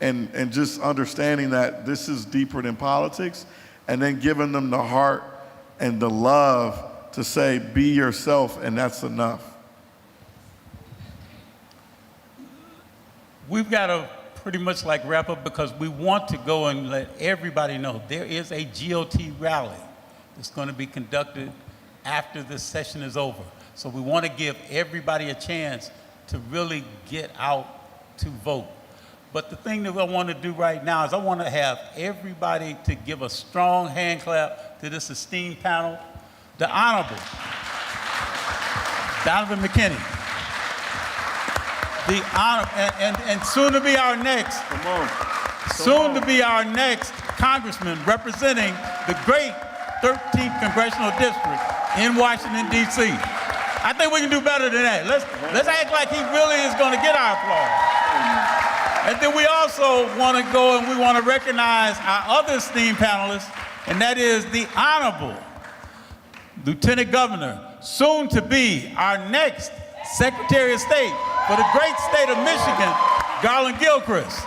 And just understanding that this is deeper than politics, and then giving them the heart and the love to say, be yourself, and that's enough. We've got to pretty much wrap up, because we want to go and let everybody know there is a GOT rally that's going to be conducted after this session is over. So we want to give everybody a chance to really get out to vote. But the thing that I want to do right now is I want to have everybody to give a strong hand clap to this esteemed panel. The Honorable Donovan McKinney. The honor, and soon to be our next, soon to be our next congressman representing the great 13th Congressional District in Washington, D.C. I think we can do better than that. Let's act like he really is going to get our applause. And then we also want to go and we want to recognize our other esteemed panelists, and that is the Honorable Lieutenant Governor, soon to be our next Secretary of State for the great state of Michigan, Garland Gilchrist.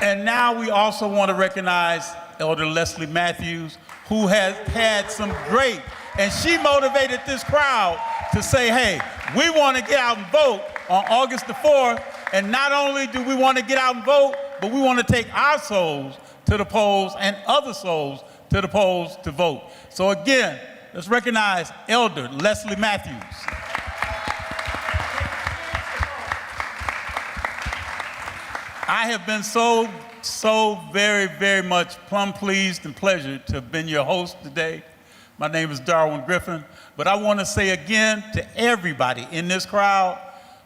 And now we also want to recognize Elder Leslie Matthews, who has had some great, and she motivated this crowd to say, hey, we want to get out and vote on August the 4th, and not only do we want to get out and vote, but we want to take our souls to the polls and other souls to the polls to vote. So again, let's recognize Elder Leslie Matthews. I have been so very, very much plumb pleased and pleasured to have been your host today. My name is Darwin Griffin, but I want to say again to everybody in this crowd,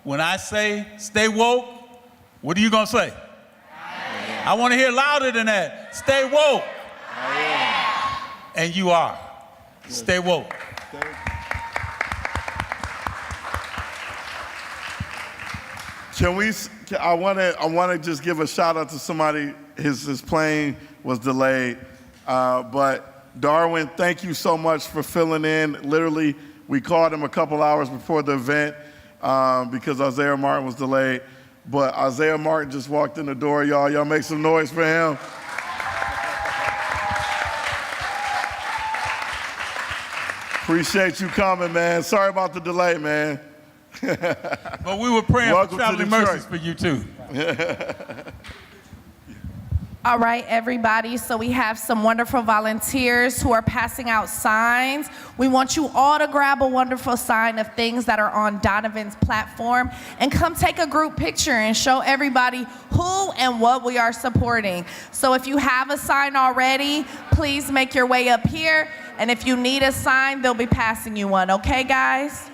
when I say stay woke, what are you going to say? I want to hear louder than that. Stay woke. And you are. Stay woke. I want to just give a shout out to somebody. His plane was delayed, but Darwin, thank you so much for filling in. Literally, we called him a couple hours before the event because Isaiah Martin was delayed. But Isaiah Martin just walked in the door, y'all. Y'all make some noise for him. Appreciate you coming, man. Sorry about the delay, man. But we were praying for traveling mercies for you too. All right, everybody, so we have some wonderful volunteers who are passing out signs. We want you all to grab a wonderful sign of things that are on Donovan's platform and come take a group picture and show everybody who and what we are supporting. So if you have a sign already, please make your way up here. And if you need a sign, they'll be passing you one, okay, guys?